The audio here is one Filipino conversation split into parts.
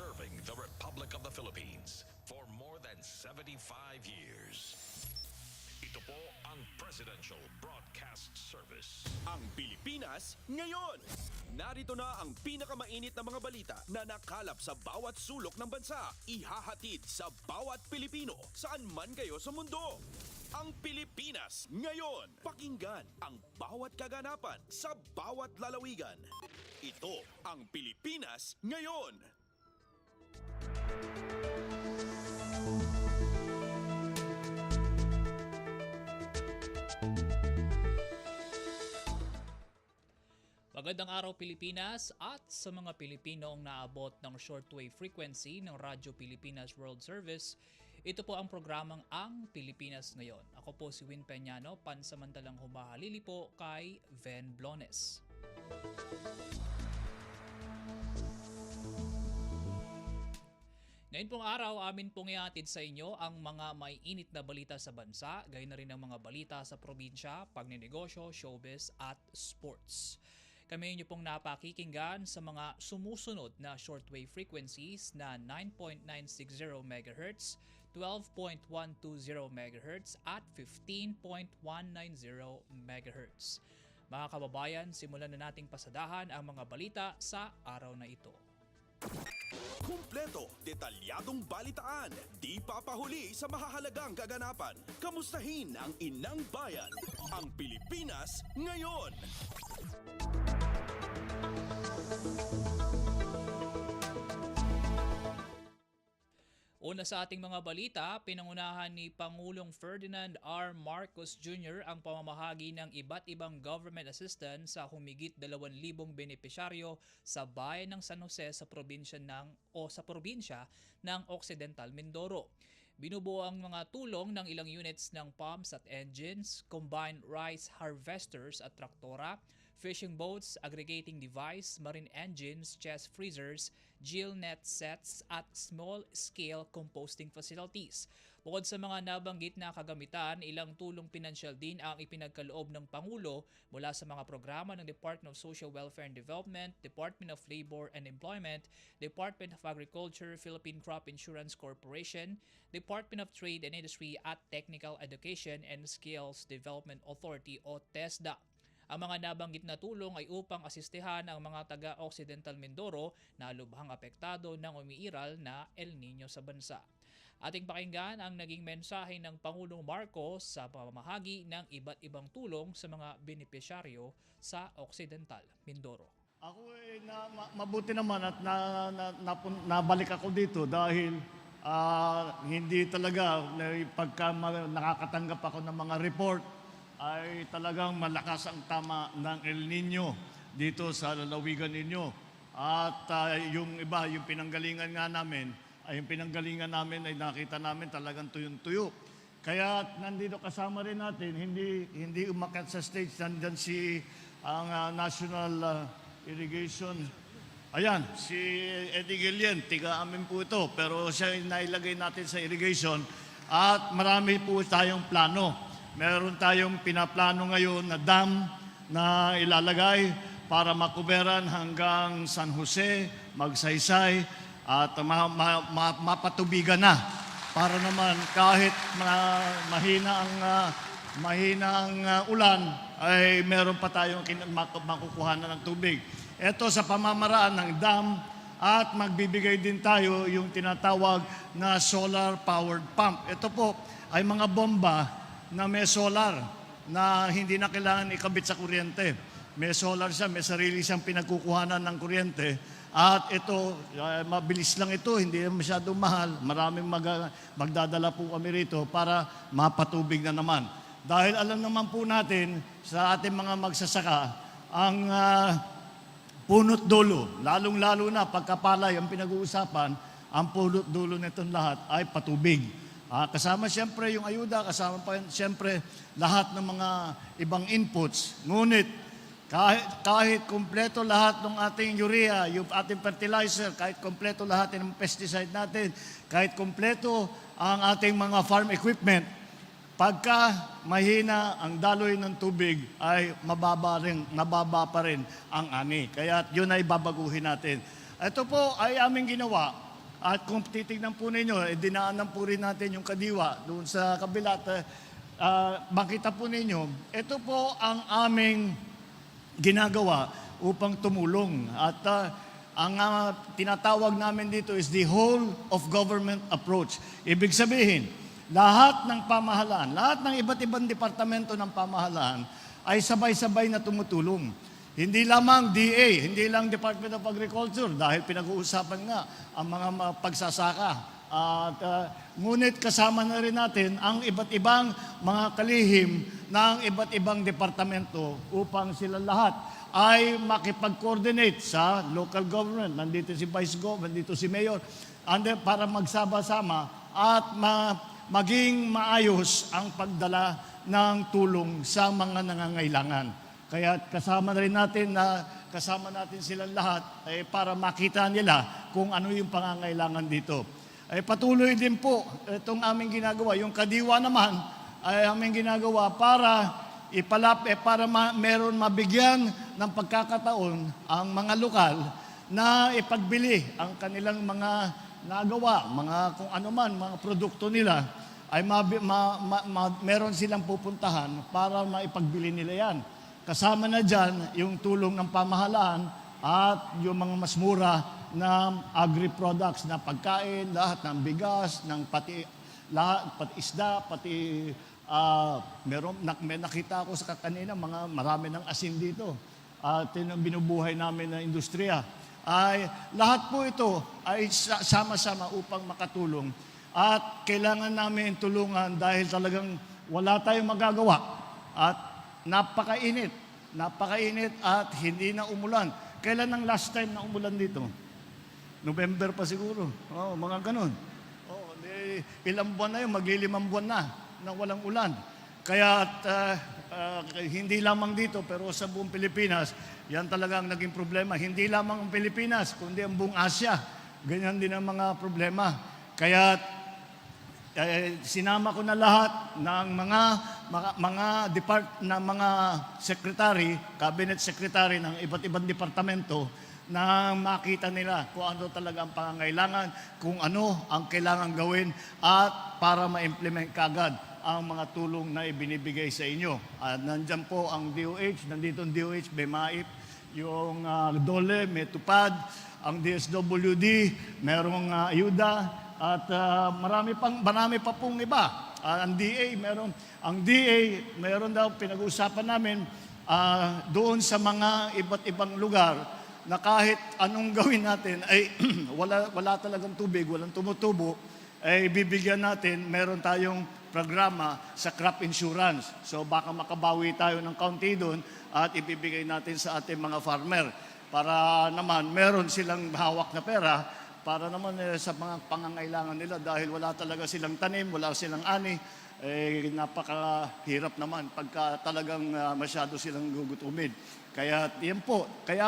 serving the Republic of the Philippines for more than 75 years. Ito po ang Presidential Broadcast Service. Ang Pilipinas ngayon. Narito na ang pinakamainit na mga balita na nakalap sa bawat sulok ng bansa. Ihahatid sa bawat Pilipino saan man kayo sa mundo. Ang Pilipinas ngayon. Pakinggan ang bawat kaganapan sa bawat lalawigan. Ito ang Pilipinas ngayon. Magandang araw Pilipinas at sa mga Pilipinong naabot ng shortwave frequency ng Radyo Pilipinas World Service. Ito po ang programang Ang Pilipinas Ngayon. Ako po si Win Peñano, pansamantalang humahalili po kay Ven Blones. Ngayon pong araw, amin pong ihatid sa inyo ang mga may init na balita sa bansa, gayon na rin ang mga balita sa probinsya, pagninegosyo, showbiz at sports. Kami inyo pong napakikinggan sa mga sumusunod na shortwave frequencies na 9.960 MHz, 12.120 MHz at 15.190 MHz. Mga kababayan, simulan na nating pasadahan ang mga balita sa araw na ito. Kumpleto, detalyadong balitaan, di papahuli sa mahahalagang kaganapan. Kamustahin ang inang bayan, ang Pilipinas ngayon. Una sa ating mga balita, pinangunahan ni Pangulong Ferdinand R. Marcos Jr. ang pamamahagi ng iba't ibang government assistance sa humigit 2,000 benepisyaryo sa bayan ng San Jose sa probinsya ng Occidental Mindoro. Binubuo ang mga tulong ng ilang units ng pumps at engines, combined rice harvesters at traktora, fishing boats, aggregating device, marine engines, chest freezers, gill net sets at small-scale composting facilities. Bukod sa mga nabanggit na kagamitan, ilang tulong pinansyal din ang ipinagkaloob ng Pangulo mula sa mga programa ng Department of Social Welfare and Development, Department of Labor and Employment, Department of Agriculture, Philippine Crop Insurance Corporation, Department of Trade and Industry at Technical Education and Skills Development Authority o TESDA. Ang mga nabanggit na tulong ay upang asistehan ang mga taga-Occidental Mindoro na lubhang apektado ng umiiral na El Nino sa bansa. Ating pakinggan ang naging mensahe ng Pangulong Marcos sa pamamahagi ng iba't ibang tulong sa mga benepisyaryo sa Occidental Mindoro. Ako mabuti naman at nabalik ako dito dahil hindi talaga pagka nakakatanggap ako ng mga report ay talagang malakas ang tama ng El Nino dito sa lalawigan ninyo. At yung iba, yung pinanggalingan namin ay nakita namin talagang tuyong-tuyo. Kaya nandito kasama rin natin, hindi umakyat sa stage, nandyan ang National Irrigation. Ayan, si Eddie Guillen, tiga amin po ito, pero siya nailagay natin sa irrigation at marami po tayong plano. Meron tayong pinaplano ngayon na dam na ilalagay para makuberan hanggang San Jose, Magsaysay at mapatubigan na. Para naman kahit mahina ang ulan ay meron pa tayong makukuhanan ng tubig. Ito sa pamamaraan ng dam at magbibigay din tayo yung tinatawag na solar powered pump. Ito po ay mga bomba na may solar na hindi na kailangan ikabit sa kuryente. May solar siya, may sarili siyang pinagkukuhanan ng kuryente. At ito, mabilis lang ito, hindi masyadong mahal. Maraming magdadala po kami rito para mapatubig na naman. Dahil alam naman po natin sa ating mga magsasaka, ang punot dulo, lalong-lalo na pagkapalay ang pinag-uusapan, ang punot dulo nitong lahat ay patubig. Kasama siyempre yung ayuda, kasama pa siyempre lahat ng mga ibang inputs. Ngunit kahit kumpleto lahat ng ating urea, yung ating fertilizer, kahit kumpleto lahat ng pesticide natin, kahit kumpleto ang ating mga farm equipment, pagka mahina ang daloy ng tubig ay mababa pa rin ang ani. Kaya yun ay babaguhin natin. Ito po ay aming ginawa At kung titignan po ninyo, dinaanan po rin natin yung kadiwa doon sa kabila. At makita po ninyo, ito po ang aming ginagawa upang tumulong. At ang tinatawag namin dito is the whole of government approach. Ibig sabihin, lahat ng pamahalaan, lahat ng iba't ibang departamento ng pamahalaan ay sabay-sabay na tumutulong. Hindi lamang DA, hindi lang Department of Agriculture dahil pinag-uusapan nga ang mga pagsasaka. At ngunit kasama na rin natin ang iba't ibang mga kalihim ng iba't ibang departamento upang sila lahat ay makipag-coordinate sa local government. Nandito si Vice Gov, nandito si Mayor, para magsama-sama at maging maayos ang pagdala ng tulong sa mga nangangailangan. Kaya kasama natin silang lahat para makita nila kung ano yung pangangailangan dito. Patuloy din po itong aming ginagawa. Yung kadiwa naman ay aming ginagawa para meron mabigyan ng pagkakataon ang mga lokal na ipagbili ang kanilang mga nagawa, kung ano man, mga produkto nila, ay meron silang pupuntahan para maipagbili nila yan. Kasama na dyan yung tulong ng pamahalaan at yung mga mas mura na agri-products na pagkain, lahat ng bigas, pati isda, pati may nakita ako sa kanina, marami ng asin dito. At binubuhay namin na industriya. Lahat po ito ay sama-sama upang makatulong. At kailangan namin tulungan dahil talagang wala tayong magagawa. At napakainit at hindi na umulan. Kailan ang last time na umulan dito? November pa siguro. Mga ganun. Ilang buwan na yun, mag-5 buwan na nang walang ulan. Kaya hindi lamang dito, pero sa buong Pilipinas, yan talaga ang naging problema. Hindi lamang ang Pilipinas, kundi ang buong Asia. Ganyan din ang mga problema. Kaya sinama ko na lahat ng mga secretary, cabinet secretary ng iba't ibang departamento na makita nila kung ano talaga ang pangangailangan, kung ano ang kailangan gawin at para ma-implement kagad ang mga tulong na ibinibigay sa inyo. At nandyan po ang DOH, nandito ang DOH, BMAIP, yung DOLE, may tupad, ang DSWD, merong ayuda, at marami pa pong iba. Ang DA, meron daw pinag-uusapan namin doon sa mga iba't ibang lugar na kahit anong gawin natin ay wala talagang tubig, walang tumutubo, ay bibigyan natin, meron tayong programa sa crop insurance. So baka makabawi tayo ng kaunti doon at ibibigay natin sa ating mga farmer para naman meron silang hawak na pera para naman sa mga pangangailangan nila dahil wala talaga silang tanim, wala silang ani, napakahirap naman pagka talagang masyado silang gugutumin. Kaya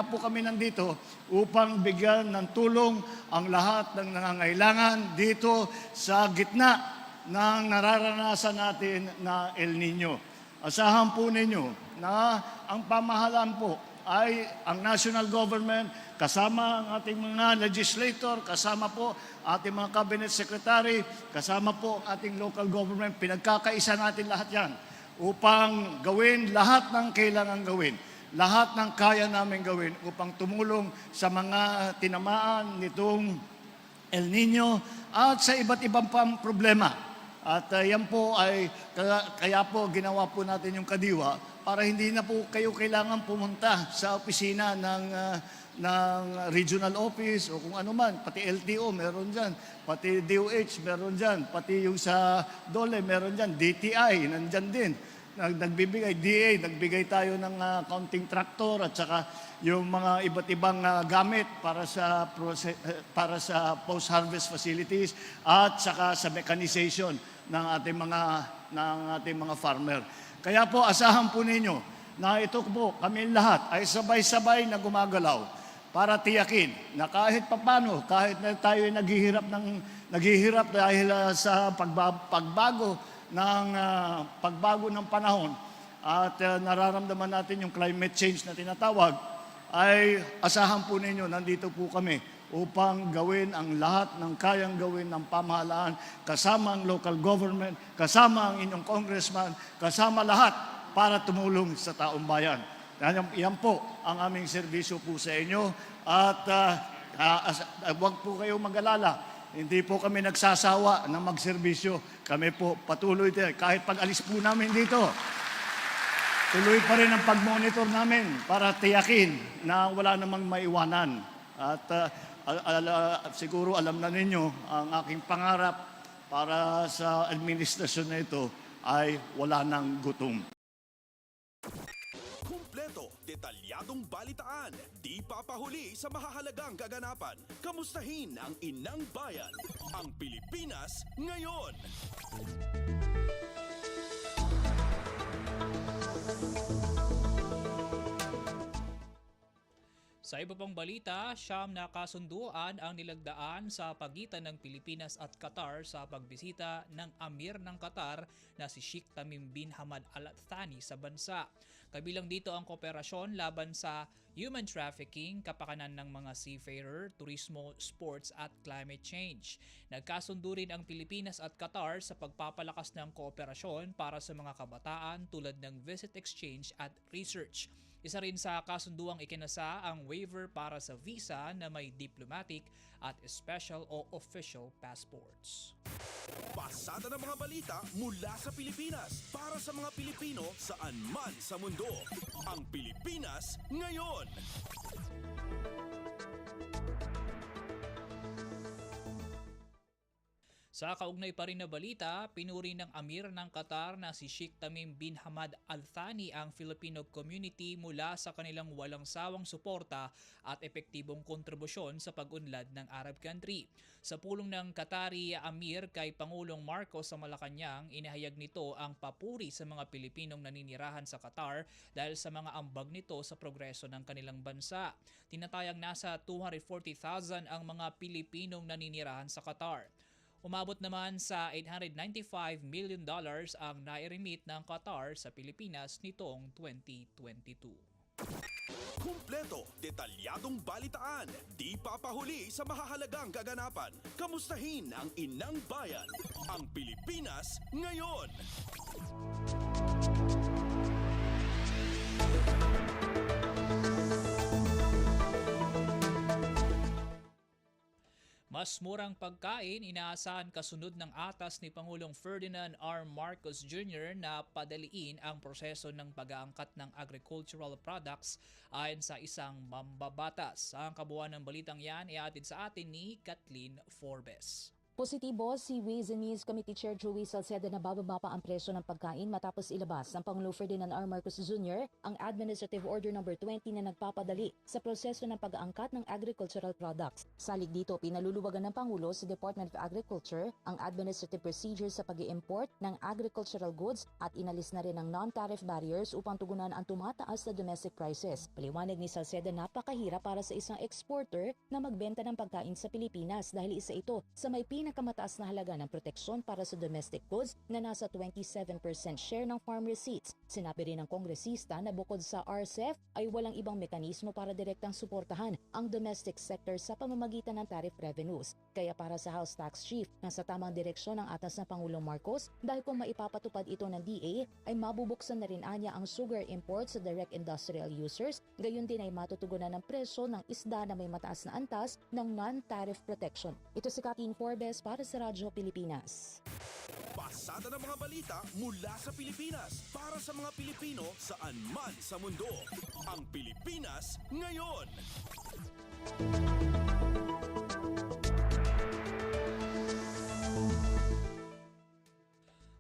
po kami nandito upang bigyan ng tulong ang lahat ng nangangailangan dito sa gitna ng nararanasan natin na El Nino. Asahan po ninyo na ang pamahalaan po ay ang national government, kasama ang ating mga legislator, kasama po ating mga cabinet secretary, kasama po ang ating local government. Pinagkakaisa natin lahat yan upang gawin lahat ng kailangan gawin. Lahat ng kaya namin gawin upang tumulong sa mga tinamaan nitong El Nino at sa iba't ibang pang problema. At yan po ay, kaya po ginawa po natin yung kadiwa para hindi na po kayo kailangan pumunta sa opisina ng regional office o kung ano man, pati LTO meron dyan, pati DOH meron dyan, pati yung sa DOLE meron dyan, DTI nandyan din. Nagbibigay, DA, nagbigay tayo ng counting tractor at saka yung mga iba't ibang gamit para sa post-harvest facilities at saka sa mechanization ng ating mga farmer. Kaya po asahan po ninyo na ito po kami lahat ay sabay-sabay na gumagalaw para tiyakin na kahit papano, kahit na tayo ay naghihirap dahil sa pagbago ng panahon at nararamdaman natin yung climate change na tinatawag, ay asahan po ninyo, nandito po kami upang gawin ang lahat ng kayang gawin ng pamahalaan, kasama ang local government, kasama ang inyong congressman, kasama lahat para tumulong sa taong bayan. Yan po ang aming serbisyo po sa inyo at huwag po kayong mag-alala. Hindi po kami nagsasawa na magserbisyo. Kami po patuloy din. Kahit pag-alis po namin dito, tuloy pa rin ang pag-monitor namin para tiyakin na wala namang maiwanan. At siguro alam na ninyo, ang aking pangarap para sa administrasyon na ito ay wala ng gutom. Kumpleto, detalyadong balitaan, di papahuli sa mahahalagang kaganapan. Kamustahin ang inang bayan, ang Pilipinas ngayon. Sa iba pang balita, siyam na kasunduan ang nilagdaan sa pagitan ng Pilipinas at Qatar sa pagbisita ng Amir ng Qatar na si Sheikh Tamim bin Hamad Al Thani sa bansa. Kabilang dito ang kooperasyon laban sa human trafficking, kapakanan ng mga seafarer, turismo, sports at climate change. Nagkasundo rin ang Pilipinas at Qatar sa pagpapalakas ng kooperasyon para sa mga kabataan tulad ng visit exchange at research. Isa rin sa kasunduang ikinasa ang waiver para sa visa na may diplomatic at special o official passports. Pasada ng mga balita mula sa Pilipinas para sa mga Pilipino saan man sa mundo. Ang Pilipinas ngayon. Sa kaugnay pa rin na balita, pinuri ng Amir ng Qatar na si Sheikh Tamim bin Hamad Al Thani ang Filipino community mula sa kanilang walang sawang suporta at epektibong kontribusyon sa pag-unlad ng Arab country. Sa pulong ng Qatari Amir kay Pangulong Marcos sa Malacanang, inihayag nito ang papuri sa mga Pilipinong naninirahan sa Qatar dahil sa mga ambag nito sa progreso ng kanilang bansa. Tinatayang nasa 240,000 ang mga Pilipinong naninirahan sa Qatar. Umabot naman sa $895 million ang nairemit ng Qatar sa Pilipinas nitong 2022. Kumpleto, detalyadong balitaan, di papahuli sa mahahalagang kaganapan. Kamustahin ang inang bayan, ang Pilipinas ngayon. Mas murang pagkain inaasahan kasunod ng atas ni Pangulong Ferdinand R. Marcos Jr. na padaliin ang proseso ng pag-aangkat ng agricultural products ayon sa isang mambabatas. Ang kabuuan ng balitang yan iatid sa atin ni Kathleen Forbes. Positibo si Ways and Means Committee Chair Joey Salceda na bababa pa ang presyo ng pagkain matapos ilabas ng Pangulo Ferdinand R. Marcos Jr. ang Administrative Order No. 20 na nagpapadali sa proseso ng pag-aangkat ng agricultural products. Salig dito, pinaluluwagan ng Pangulo sa Department of Agriculture ang administrative procedures sa pag-i-import ng agricultural goods at inalis na rin ang non-tariff barriers upang tugunan ang tumataas na domestic prices. Paliwanag ni Salceda, napakahirap para sa isang exporter na magbenta ng pagkain sa Pilipinas dahil isa ito sa may pinakamataas na halaga ng proteksyon para sa domestic goods na nasa 27% share ng farm receipts. Sinabi rin ng kongresista na bukod sa RCEP ay walang ibang mekanismo para direktang suportahan ang domestic sector sa pamamagitan ng tariff revenues. Kaya para sa House Tax Chief, nasa tamang direksyon ang atas ng Pangulong Marcos dahil kung maipapatupad ito ng DA ay mabubuksan na rin anya ang sugar imports sa direct industrial users, gayon din ay matutugunan ng presyo ng isda na may mataas na antas ng non-tariff protection. Ito si Kathleen Forbes para sa Radyo Pilipinas. Pasada ng mga balita mula sa Pilipinas para sa mga Pilipino saan man sa mundo. Ang Pilipinas ngayon.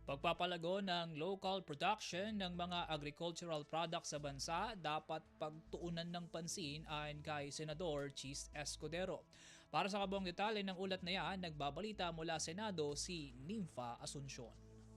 Pagpapalago ng local production ng mga agricultural products sa bansa dapat pagtuunan ng pansin ayon kay Senador Chis Escudero. Para sa kabuang detalye ng ulat na yan, nagbabalita mula Senado si Nympha Asuncion.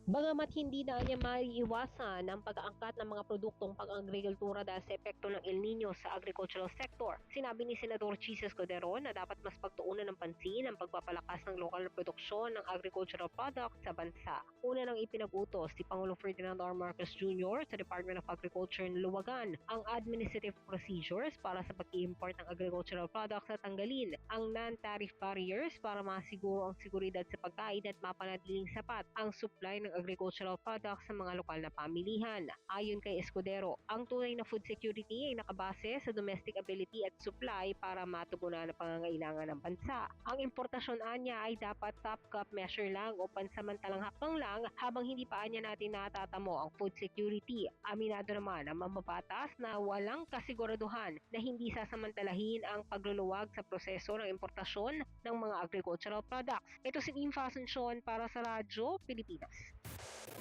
Bagamat hindi na niya maiiwasan ang pag-aangkat ng mga produktong pang-agrikultura dahil sa epekto ng El Nino sa agricultural sector, sinabi ni Senador Chis Escudero na dapat mas pagtuunan ng pansin ang pagpapalakas ng lokal na produksyon ng agricultural products sa bansa. Una nang ipinag-utos si Pangulong Ferdinand R. Marcos Jr. sa Department of Agriculture ng luwagan ang administrative procedures para sa pag-i-import ng agricultural products at tanggalin ang non-tariff barriers para masiguro ang seguridad sa pagkain at mapanatiling sapat ang supply ng agricultural products sa mga lokal na pamilihan. Ayon kay Escudero, ang tunay na food security ay nakabase sa domestic ability at supply para matugunan ang pangangailangan ng bansa. Ang importasyon anya ay dapat stopgap measure lang o pansamantalang hakbang lang habang hindi pa anya natin natatamo ang food security. Aminado naman ang mamabatas na walang kasiguraduhan na hindi sasamantalahin ang pagluluwag sa proseso ng importasyon ng mga agricultural products. Ito si Infa Asuncion para sa Radyo Pilipinas.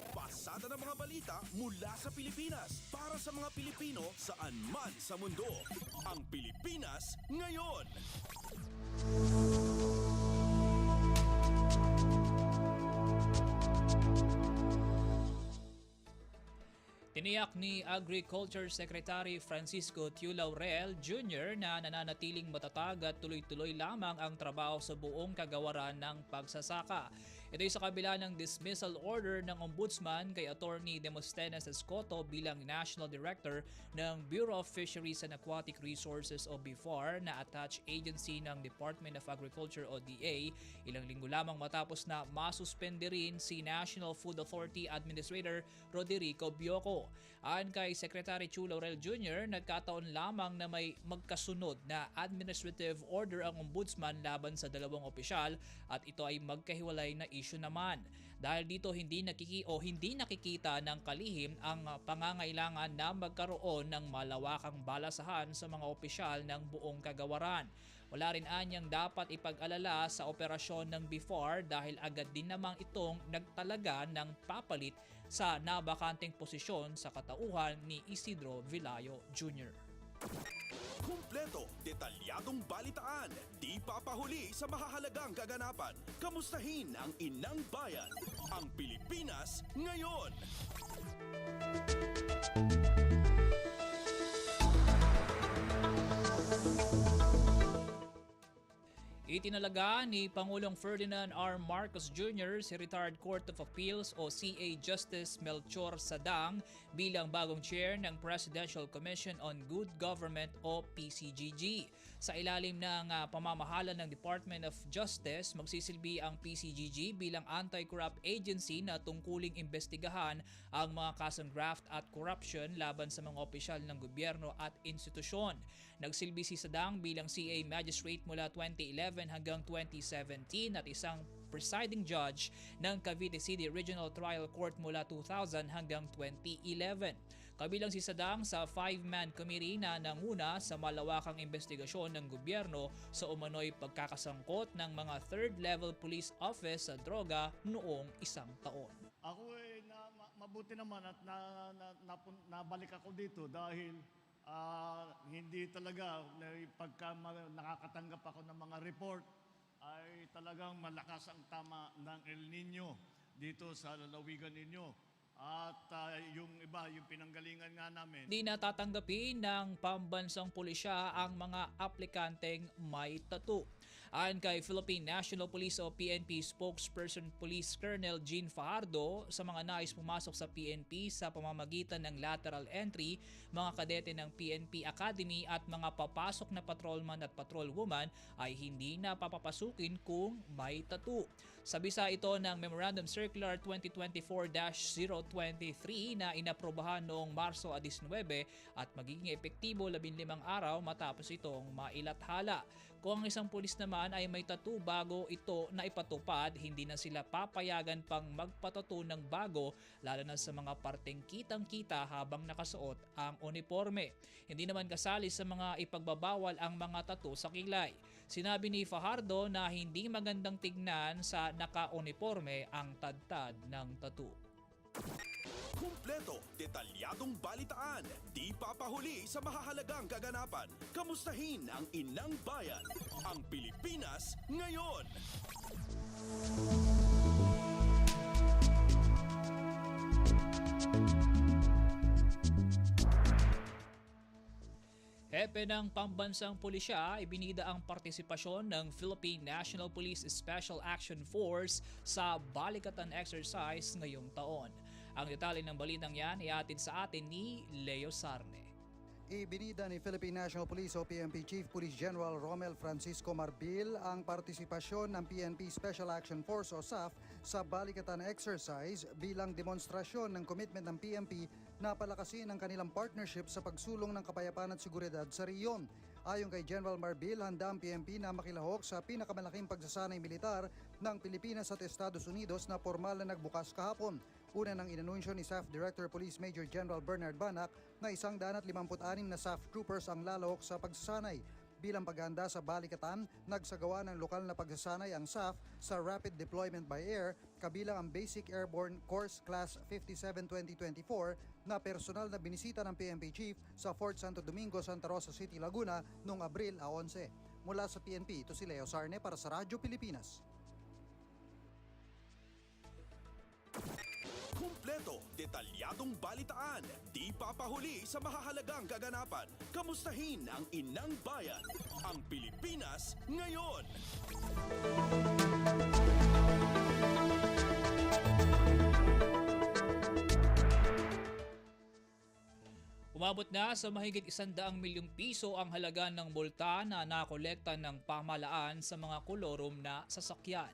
Pasada ng mga balita mula sa Pilipinas para sa mga Pilipino saan man sa mundo. Ang Pilipinas ngayon. Tiniyak ni Agriculture Secretary Francisco Tiu Laurel Jr. na nananatiling matatag at tuloy-tuloy lamang ang trabaho sa buong kagawaran ng pagsasaka. Ito ay sa kabila ng dismissal order ng Ombudsman kay Attorney Demosthenes Escoto bilang National Director ng Bureau of Fisheries and Aquatic Resources o BIFAR na attached agency ng Department of Agriculture o DA ilang linggo lamang matapos na masuspende rin si National Food Authority Administrator Roderico Bioco. Ayon kay Secretary Tiu Laurel Jr., nagkataon lamang na may magkasunod na administrative order ang Ombudsman laban sa dalawang opisyal at ito ay magkahiwalay na issue naman. Dahil dito hindi nakikita ng kalihim ang pangangailangan na magkaroon ng malawakang balasahan sa mga opisyal ng buong kagawaran. Wala rin anyang dapat ipag-alala sa operasyon ng BIFAR dahil agad din namang itong nagtalaga ng papalit sa nabakanteng posisyon sa katauhan ni Isidro Vilayo Jr. Kumpleto, detalyadong balitaan, di papahuli sa mahahalagang kaganapan. Kamustahin ang inang bayan, ang Pilipinas ngayon. Itinalaga ni Pangulong Ferdinand R. Marcos Jr. si Retired Court of Appeals o CA Justice Melchor Sadang bilang bagong chair ng Presidential Commission on Good Government o PCGG. Sa ilalim ng pamamahala ng Department of Justice, magsisilbi ang PCGG bilang anti-corrupt agency na tungkuling imbestigahan ang mga kasong graft at corruption laban sa mga opisyal ng gobyerno at institusyon. Nagsilbi si Sadang bilang CA Magistrate mula 2011 hanggang 2017 at isang presiding judge ng Cavite City Regional Trial Court mula 2000 hanggang 2011. Kabilang si Sadang sa 5-man committee na nanguna sa malawakang investigasyon ng gobyerno sa umano'y pagkakasangkot ng mga third-level police office sa droga noong isang taon. Ako mabuti naman at nabalik ako dito dahil hindi talaga pagka nakakatanggap ako ng mga report ay talagang malakas ang tama ng El Nino dito sa lalawigan ninyo. At yung iba, yung pinanggalingan nga namin. Di natatanggapin ng pambansang pulisya ang mga aplikanteng may tattoo. Ayon kay Philippine National Police o PNP spokesperson Police Colonel Jean Fajardo, sa mga nais pumasok sa PNP sa pamamagitan ng lateral entry, mga kadete ng PNP Academy at mga papasok na patrolman at patrolwoman ay hindi na papapasukin kung may tattoo. Sa bisa ito ng Memorandum Circular 2024-023 na inaprobahan noong Marso 19 at magiging epektibo 15 araw matapos itong mailathala. Kung ang isang pulis naman ay may tattoo bago ito na ipatupad, hindi na sila papayagan pang magpatattoo ng bago, lalo na sa mga parteng kitang-kita habang nakasuot ang uniforme. Hindi naman kasali sa mga ipagbabawal ang mga tattoo sa kilay. Sinabi ni Fajardo na hindi magandang tignan sa naka-uniforme ang tadtad ng tattoo. Kumpleto, detalyadong balitaan, di papahuli sa mahahalagang kaganapan. Kamustahin ang inang bayan, ang Pilipinas ngayon. Hepe ng pambansang pulisya, ibinida ang partisipasyon ng Philippine National Police Special Action Force sa Balikatan Exercise ngayong taon. Ang detalye ng balitang yan ay atin sa atin ni Leo Sarne. Ibinida ni Philippine National Police o PNP Chief Police General Romel Francisco Marbil ang partisipasyon ng PNP Special Action Force o SAF sa Balikatan Exercise bilang demonstrasyon ng commitment ng PNP na palakasin ang kanilang partnership sa pagsulong ng kapayapaan at seguridad sa riyon. Ayon kay General Marbil, handa ang PNP na makilahok sa pinakamalaking pagsasanay militar ng Pilipinas at Estados Unidos na formal na nagbukas kahapon. Una nang inanunsyo ni SAF Director Police Major General Bernard Banac na 156 na SAF troopers ang lalahok sa pagsasanay. Bilang paghahanda sa Balikatan, nagsagawa ng lokal na pagsasanay ang SAF sa Rapid Deployment by Air, kabilang ang Basic Airborne Course Class 57-2024 na personal na binisita ng PNP Chief sa Fort Santo Domingo, Santa Rosa City, Laguna noong Abril 11. Mula sa PNP, ito si Leo Sarne para sa Radyo Pilipinas. Kumpleto, detalyadong balitaan, di papahuli sa mahahalagang kaganapan. Kamustahin ang inang bayan, ang Pilipinas ngayon. Umabot na sa mahigit 100 milyong piso ang halaga ng multa na nakolekta ng pamahalaan sa mga kolorum na sasakyan.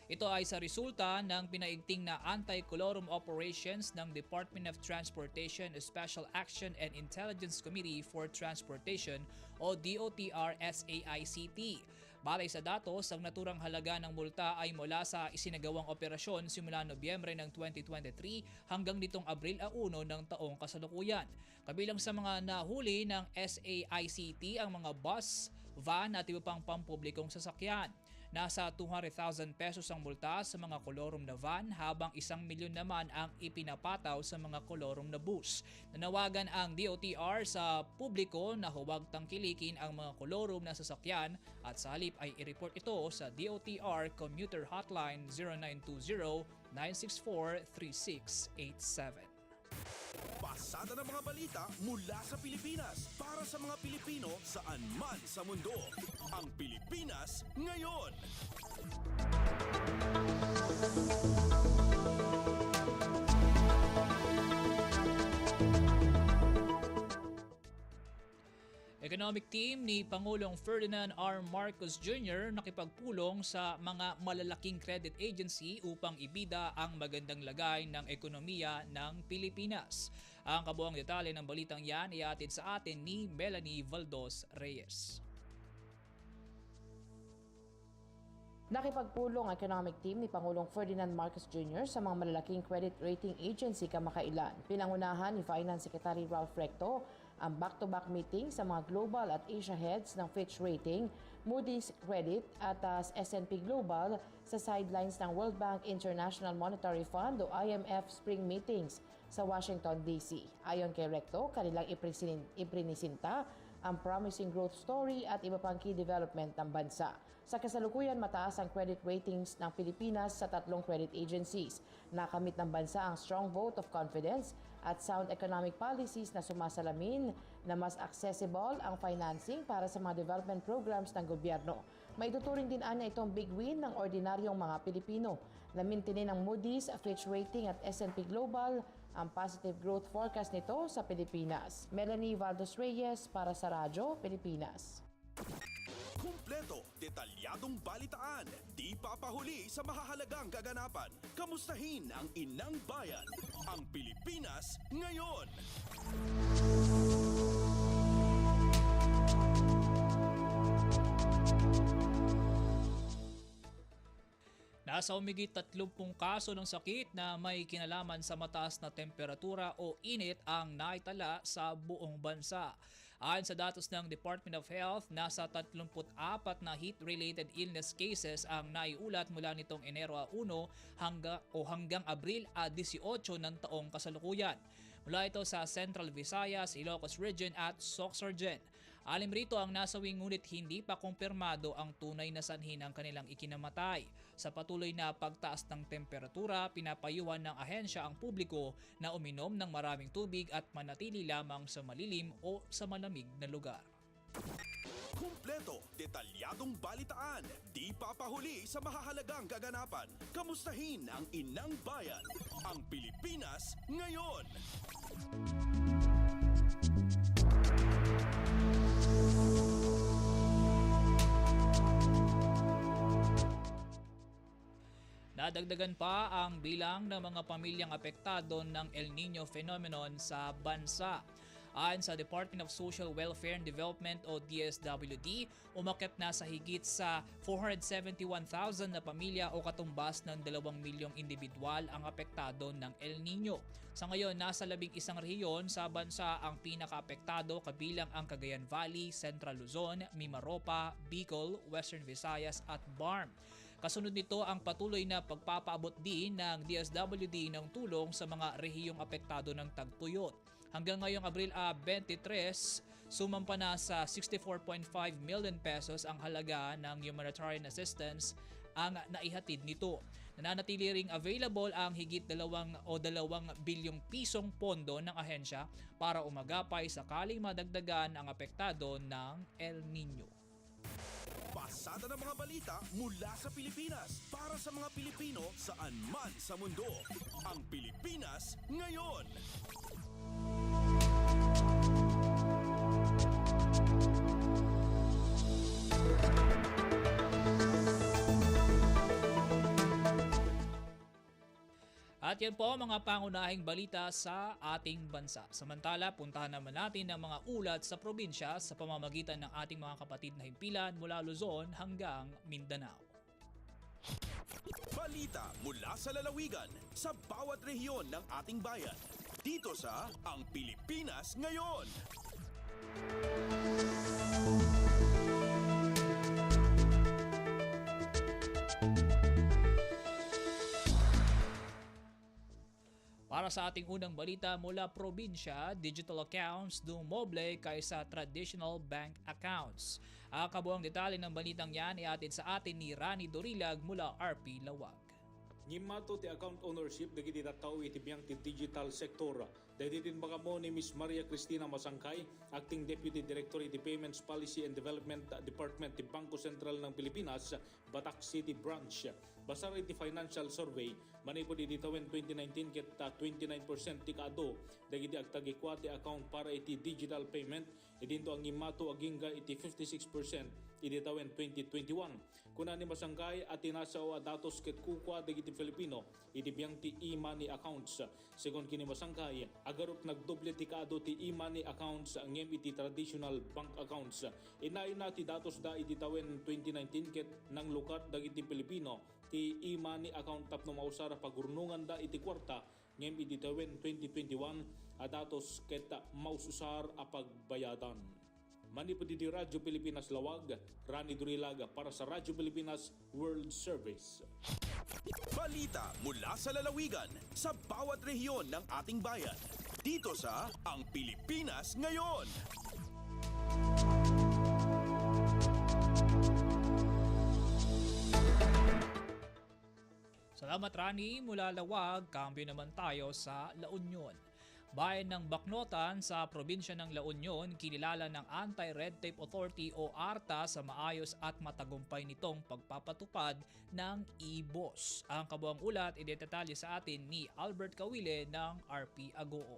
Ito ay sa resulta ng pinaigting na anti-colorum operations ng Department of Transportation Special Action and Intelligence Committee for Transportation o DOTR-SAICT. Batay sa datos, ang naturang halaga ng multa ay mula sa isinagawang operasyon simula Nobyembre ng 2023 hanggang nitong Abril 1 ng taong kasalukuyan. Kabilang sa mga nahuli ng SAICT ang mga bus, van at iba pang pampublikong sasakyan. Nasa 200,000 pesos ang multa sa mga kolorum na van habang 1 milyon naman ang ipinapataw sa mga kolorum na bus. Nanawagan ang DOTR sa publiko na huwag tangkilikin ang mga kolorum na sasakyan at sa halip ay i-report ito sa DOTR Commuter Hotline 0920-964-3687. Pasada ng mga balita mula sa Pilipinas para sa mga Pilipino saan man sa mundo. Ang Pilipinas ngayon. Economic team ni Pangulong Ferdinand R. Marcos Jr. nakipagpulong sa mga malalaking credit agency upang ibida ang magandang lagay ng ekonomiya ng Pilipinas. Ang kabuang detalye ng balitang yan ay atin sa atin ni Melanie Valdos Reyes. Nakipagpulong ang economic team ni Pangulong Ferdinand Marcos Jr. sa mga malalaking credit rating agency kamakailan. Pinangunahan ni Finance Secretary Ralph Recto ang back-to-back meeting sa mga global at Asia heads ng Fitch Rating, Moody's Credit at S&P Global sa sidelines ng World Bank International Monetary Fund o IMF spring meetings sa Washington, D.C. Ayon kay Recto, kanilang iprinisinta ang promising growth story at iba pang key development ng bansa. Sa kasalukuyan, mataas ang credit ratings ng Pilipinas sa 3 credit agencies. Nakamit ng bansa ang strong vote of confidence at sound economic policies na sumasalamin na mas accessible ang financing para sa mga development programs ng gobyerno. Maituturing din anya itong big win ng ordinaryong mga Pilipino. Namintinin ng Moody's, Fitch Rating at S&P Global ang positive growth forecast nito sa Pilipinas. Melanie Valdos Reyes para sa Radyo Pilipinas. Kumpleto, detalyadong balitaan, di papahuli sa mahahalagang kaganapan. Kamustahin ang inang bayan, ang Pilipinas ngayon. Nasa humigit 30 kaso ng sakit na may kinalaman sa mataas na temperatura o init ang naitala sa buong bansa. Ayon sa datos ng Department of Health, nasa 34 na heat-related illness cases ang naiulat mula nitong Enero 1 hanggang Abril 18 ng taong kasalukuyan. Mula ito sa Central Visayas, Ilocos Region at Sorsogon. Alim rito ang nasawing ngunit hindi pa kumpirmado ang tunay na sanhi ng kanilang ikinamatay. Sa patuloy na pagtaas ng temperatura, pinapayuhan ng ahensya ang publiko na uminom ng maraming tubig at manatili lamang sa malilim o sa malamig na lugar. Kumpleto, detalyadong balitaan, di papahuli sa mahahalagang kaganapan. Kamustahin ang inang bayan, ang Pilipinas ngayon. Nadagdagan pa ang bilang ng mga pamilyang apektado ng El Nino phenomenon sa bansa. Ayon sa Department of Social Welfare and Development o DSWD, umakyat na sa higit sa 471,000 na pamilya o katumbas ng 2 milyong individual ang apektado ng El Nino. Sa ngayon, nasa 11 rehiyon sa bansa ang pinakaapektado kabilang ang Cagayan Valley, Central Luzon, Mimaropa, Bicol, Western Visayas at BARM. Kasunod nito ang patuloy na pagpapaabot din ng DSWD ng tulong sa mga rehiyong apektado ng tagtuyot. Hanggang ngayong Abril 23, sumampa na sa 64.5 million pesos ang halaga ng humanitarian assistance ang naihatid nito. Nananatili ring available ang higit 2 bilyong pisong pondo ng ahensya para umagapay sakaling madagdagan ang apektado ng El Nino. Pasada ng mga balita mula sa Pilipinas para sa mga Pilipino saan man sa mundo. Ang Pilipinas ngayon. At yan po mga pangunahing balita sa ating bansa. Samantala, puntahan naman natin ang mga ulat sa probinsya sa pamamagitan ng ating mga kapatid na himpilan mula Luzon hanggang Mindanao. Balita mula sa lalawigan sa bawat rehiyon ng ating bayan. Dito sa Ang Pilipinas Ngayon. Para sa ating unang balita mula probinsya, digital accounts dumoble kaysa traditional bank accounts. Ang kabuang detalye ng balitang yan iatid sa atin ni Rani Dorilag mula RP Lawag. Ngimato ti account ownership dagiti tattao iti biyang ti digital sector. Dagiti baka mo ni Miss Maria Cristina Masangkay, Acting Deputy Director iti Payments Policy and Development Department ti Bangko Sentral ng Pilipinas, Batak City Branch. Basar iti financial survey, manipod iti tawen 2019 ket 29% ti kaado dagiti agtagikwa ti account para iti digital payment, idinto ang ngimato agingga iti 56% iti tawen 2021. Kuna ni Masangkay at tinasao datos ket kukwa dagiti Filipino iti biyang ti e-money accounts. Segon kini Masangkay, agarot nagdoble ti kaado ti e-money accounts ngem iti traditional bank accounts. Inayon na ti datos da iti tawen 2019 ket nang lukat dagiti Filipino ti e-money account tapno mausara pagurnungan da iti kwarta ngem iti tawen 2021 datos ket maususar a pagbayadan. Manipod iti Radyo Pilipinas Lawag, Rani Durilaga para sa Radyo Pilipinas World Service. Balita mula sa lalawigan sa bawat rehiyon ng ating bayan. Dito sa Ang Pilipinas Ngayon. Salamat Rani mula Lawag, kambyo naman tayo sa La Union. Bayan ng Baknotan sa probinsya ng La Union, kinilala ng Anti-Red Tape Authority o ARTA sa maayos at matagumpay nitong pagpapatupad ng e-boss. Ang kabuang ulat idedetalye sa atin ni Albert Kawile ng RP Agoo.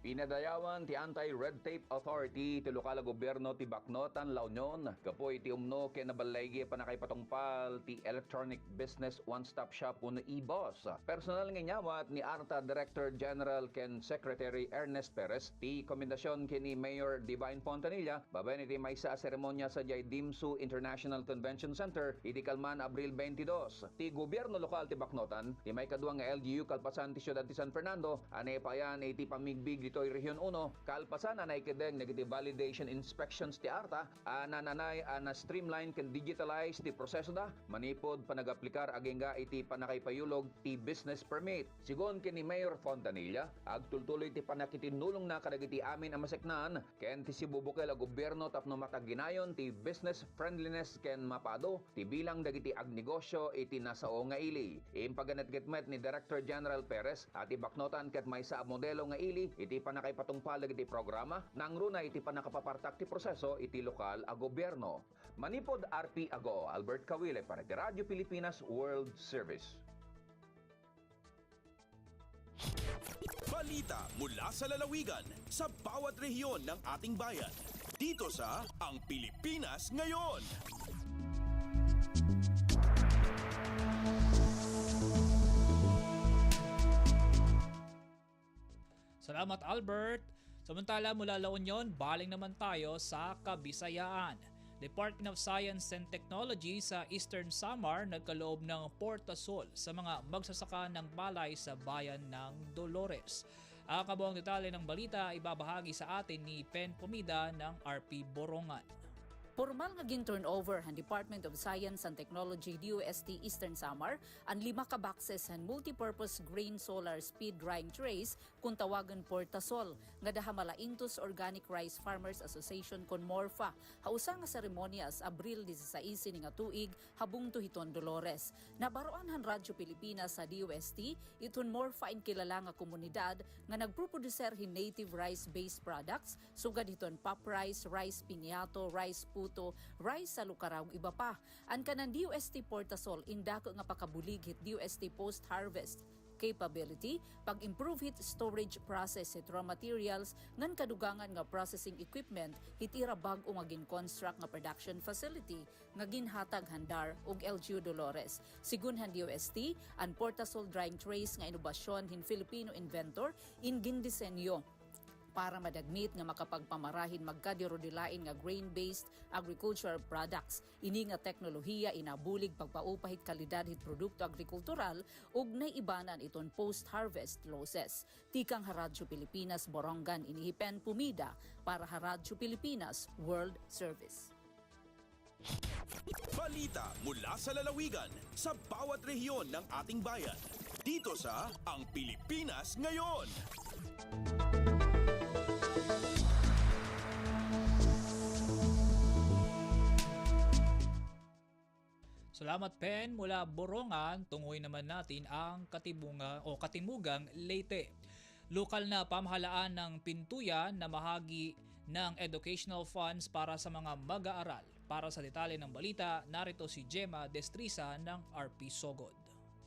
Pinadayawan ti Anti-Red Tape Authority ti lokal gobyerno ti Baknotan, La Union. Kapoy ti umno ken naballaygi panakay patungpal ti Electronic Business One-Stop Shop uno e-boss. Personal nga nyawat ni ARTA Director General ken Secretary Ernest Perez ti komendasyon kini Mayor Divine Fontanilla babaen iti maysa seremonya sa Jay Dimsu International Convention Center iti kalman Abril 22. Ti gobyerno lokal ti Baknotan ti may kaduang nga LGU kalpasan ti siyudad ti San Fernando ane payan iti pamigbig dito'y Region 1, kalpasan na naikideng negative validation inspections ti ARTA, nananay na streamline can digitalize ti proseso da, manipod panagaplikar agengga iti panakaypayulog ti business permit. Sigon kini Mayor Fontanilla, agtultuloy ti panakitinulong na kadagiti amin ang maseknan, ken ti sibubukel a gobyerno tapno mataginayon ti business friendliness ken mapado, ti bilang dagiti agnegosyo iti nasao nga ili. Impaganetgetmet ni Director General Perez at ibaknotan ket may sa modelo nga ili iti panakaypatungpal iti programa nang runa iti panakapapartak ti proseso iti lokal a gobyerno. Manipod RP Ago, Albert Kawile para ti Radyo Pilipinas World Service. Balita mula sa lalawigan sa bawat rehiyon ng ating bayan. Dito sa Ang Pilipinas Ngayon. Salamat Albert. Samantala mula La Union, baling naman tayo sa Kabisayaan. Department of Science and Technology sa Eastern Samar nagkaloob ng portasol sa mga magsasaka ng palay sa bayan ng Dolores. Ang kabuang detalye ng balita ibabahagi sa atin ni Pen Pumida ng RP Borongan. Formal nga gin-turnover ang Department of Science and Technology DOST Eastern Samar ang 5 ka boxes and multipurpose grain solar speed drying trays kung tawagan portasol nga daha Malaintos Organic Rice Farmers Association kon Morfa hausa nga seremonyas Abril 16 nga tuig habung tuhiton Dolores. Nabaroan han Radyo Pilipinas sa DOST iton Morfa in kilala nga komunidad nga nagproproducer hin native rice-based products sugad hiton pop rice, rice piniato, rice puto, rice sa lukaraw iba pa. Ang kanang DOST Portasol indako nga pakabulig hit DOST post-harvest capability, pag-improve hit storage process hit raw materials, ngan kadugangan nga processing equipment hit ira bag-o nga gin-construct nga production facility nga ginhatag handar og LGU Dolores. Sigun han DOST, ang Portasol drying trays nga inobasyon hin Filipino inventor in gindisenyo para madagmit nga makapagpamarahin magkadirodelain nga grain-based agricultural products. Ini nga teknolohiya inabulig pagpaupahit kalidad hit produkto agrikultural ug naibanan iton post-harvest losses. Tikang Radyo Pilipinas Borongan inihipen Pumida para Radyo Pilipinas World Service. Balita mula sa lalawigan sa bawat rehiyon ng ating bayan. Dito sa Ang Pilipinas Ngayon. Salamat Pen mula Borongan, tunguin naman natin ang Katimugang Leyte. Lokal na pamahalaan ng Pintuyan na mahagi ng educational funds para sa mga mag-aaral. Para sa detalye ng balita, narito si Gemma Destrisa ng RP Sogod.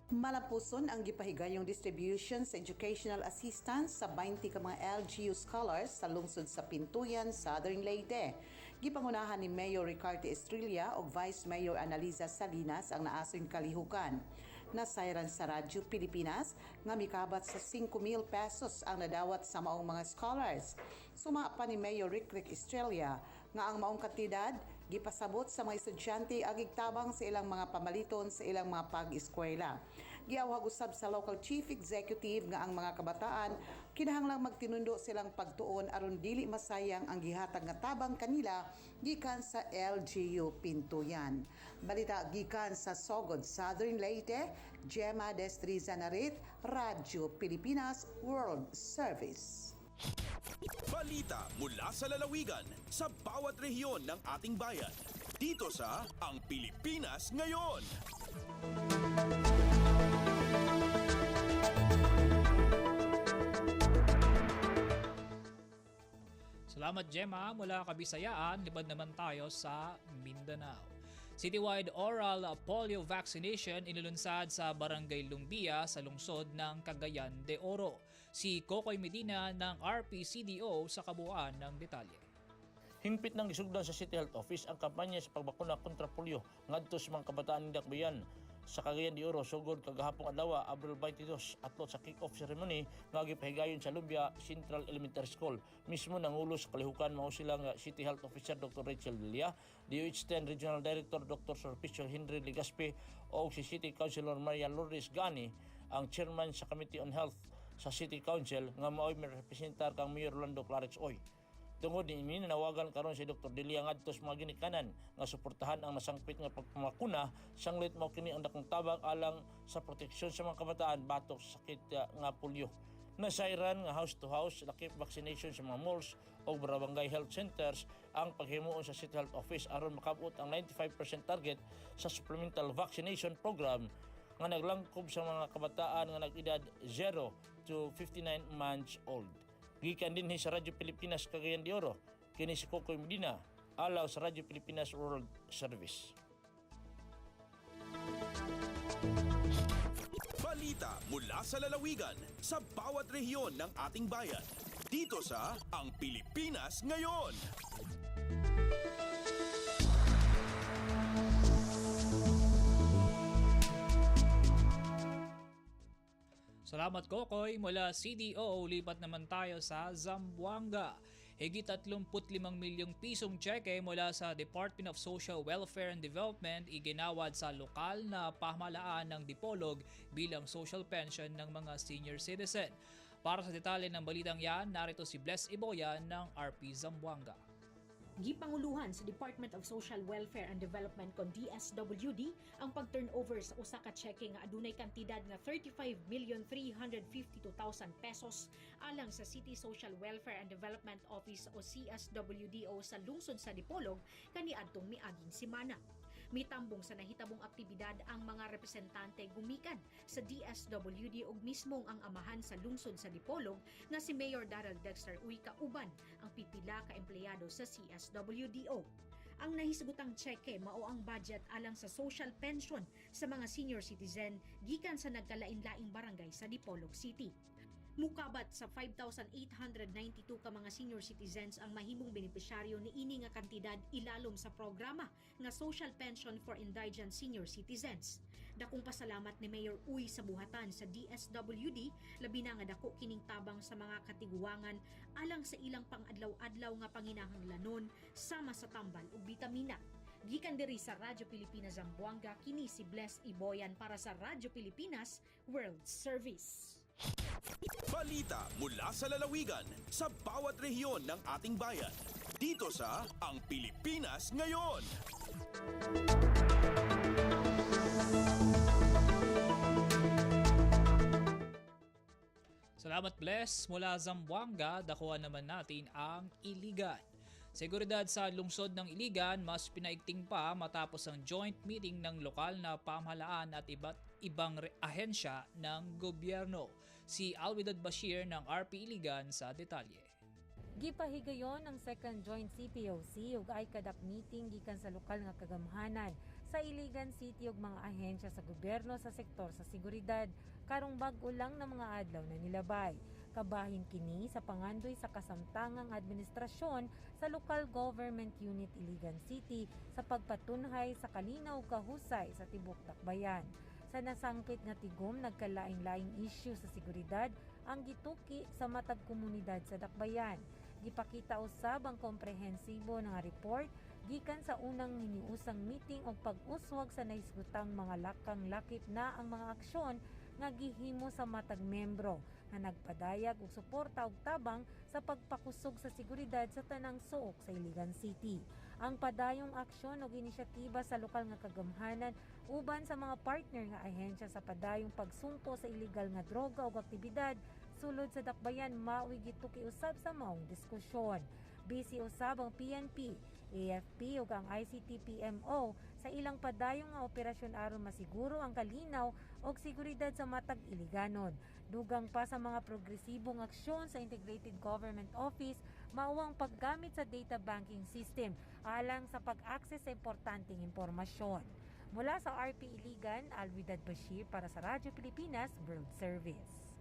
Malapuson ang gipahigayong distribution sa educational assistance sa 20 ka mga LGU scholars sa lungsod sa Pintuyan, Southern Leyte. Gipangunahan ni Mayor Ricardo Estrella o Vice Mayor Analiza Salinas ang naasoy kalihukan. Nasayran sa Radyo Pilipinas nga mikabat sa 5,000 pesos ang nadawat sa maong mga scholars. Sumapa ni Mayor Rick Estrella nga ang maong kantidad gipasabot sa mga estudyante agigtabang sa ilang mga pamaliton sa ilang mga pag-eskwela. Giawhag usab sa local chief executive nga ang mga kabataan kinahanglang magtinundo silang pagtuon aron dili masayang ang gihatag nga tabang kanila gikan sa LGU Pintuyan. Balita gikan sa Sogod, Southern Leyte, Gemma Destriza Narit, Radyo Pilipinas World Service. Balita mula sa lalawigan sa bawat rehiyon ng ating bayan. Dito sa Ang Pilipinas Ngayon. Salamat Gemma mula Kabisayaan, libad naman tayo sa Mindanao. Citywide oral polio vaccination inilunsad sa Barangay Lumbia sa lungsod ng Cagayan de Oro. Si Kokoy Medina ng RPCDO sa kabuuan ng detalye. Himpit nang gisugdan sa City Health Office ang kampanya sa pagbakuna kontra polio ngadto sa mga kabataan ng Dakbayan. Sa Cagayan de Oro, sugod kagahapong adlaw, Abril 22, atlot sa kick-off ceremony nga gipahigayon sa Lumbia Central Elementary School. Mismo nangulo sa kalihukan mao sila nga City Health Officer Dr. Rachel Villa, DOH-10 Regional Director Dr. Sorpicio Henry Ligaspi o si City Councilor Maria Lourdes Gani, ang chairman sa Committee on Health sa City Council nga mao'y representar kang Mayor Rolando Clarix Oy. Tungod ini nanawagan karon si Dr. Delia ngadto sa mga ginikanan nga suportahan ang nasangpit nga pagpamakuna sanglit mao kini ang dakong tabang alang sa proteksyon sa mga kabataan batok sa sakit nga polio. Nasairan nga house to house lakip vaccination sa mga malls o barangay health centers ang paghimuon sa City Health Office aron makabot ang 95% target sa supplemental vaccination program nga naglangkob sa mga kabataan nga nag-edad 0 to 59 months old. Gikan din sa Radyo Pilipinas Cagayan de Oro, kini si Cocoy Medina, alaw sa Radyo Pilipinas World Service. Balita mula sa lalawigan sa bawat rehiyon ng ating bayan. Dito sa Ang Pilipinas Ngayon. Salamat Kokoy. Mula CDO, lipat naman tayo sa Zamboanga. Higit 35 milyong pisong tseke mula sa Department of Social Welfare and Development iginawad sa lokal na pamahalaan ng Dipolog bilang social pension ng mga senior citizen. Para sa detalye ng balitang yan, narito si Bless Iboyan ng RP Zamboanga. Gipanguluhan sa Department of Social Welfare and Development kon DSWD ang pag-turnover sa usa ka cheque nga adunay kantidad nga 35,352,000 pesos alang sa City Social Welfare and Development Office o CSWDO sa lungsod sa Dipolog kaniadtong miaging semana. Mitambong sa nahitabong aktibidad ang mga representante gumikan sa DSWD ug mismong ang amahan sa lungsod sa Dipolog nga si Mayor Daryl Dexter Uy kauban ang pipila ka empleyado sa CSWDO. Ang nahisgutang cheque mao ang budget alang sa social pension sa mga senior citizen gikan sa nagkalain-laing barangay sa Dipolog City. Mukabat sa 5,892 ka mga senior citizens ang mahimong benepisyaryo niini nga kantidad ilalom sa programa nga Social Pension for Indigent Senior Citizens. Dakong pasalamat ni Mayor Uy sa buhatan sa DSWD, labi na nga dako kining tabang sa mga katiguangan alang sa ilang pang-adlaw-adlaw nga panginahanglanon sama sa tambal ug bitamina. Gikan diri sa Radyo Pilipinas Zamboanga, kini si Bless Iboyan para sa Radyo Pilipinas World Service. Balita mula sa lalawigan sa bawat rehiyon ng ating bayan. Dito sa Ang Pilipinas Ngayon. Salamat Bless. Mula Zamboanga, dakuhan naman natin ang Iligan. Seguridad sa lungsod ng Iligan mas pinaigting pa matapos ang joint meeting ng lokal na pamahalaan at iba't ibang ahensya ng gobyerno. Si Alwidad Bashir ng RP Iligan sa detalye. Gipahigayon ang second joint CPOC ug ICADAC meeting gikan sa lokal nga kagamhanan sa Iligan City ug mga ahensya sa gobyerno sa sektor sa seguridad karong bag-o lang na mga adlaw na nilabay. Kabahin kini sa pangandoy sa kasamtangang administrasyon sa Local Government Unit Iligan City sa pagpatunhay sa kalinaw kahusay sa tibok dakbayan. Sa nasangkit nga tigom nagkalaing-laing issue sa seguridad ang gituki sa matag komunidad sa dakbayan. Gipakita usab ang komprehensibo nga report gikan sa unang hiniusang meeting og pag-uswag sa nahisgutang mga lakang lakip na ang mga aksyon nga gihimo sa matag membro nga nagpadayag og suporta og tabang sa pagpakusog sa seguridad sa tanang suok sa Iligan City. Ang padayong aksyon o inisyatiba sa lokal nga kagamhanan uban sa mga partner nga ahensya sa padayong pagsumpo sa illegal nga droga o aktibidad sulod sa dakbayan mao'y gituki usab sa maong diskusyon. Busy usab ang PNP, AFP ug ang ICT-PMO sa ilang padayong nga operasyon aron masiguro ang kalinaw ug seguridad sa matag Iliganon. Dugang pa sa mga progresibong aksyon sa Integrated Government Office mao ang paggamit sa data banking system alang sa pag-access sa importanteng impormasyon. Mula sa RP Iligan, Alwidad Bashir para sa Radyo Pilipinas World Service.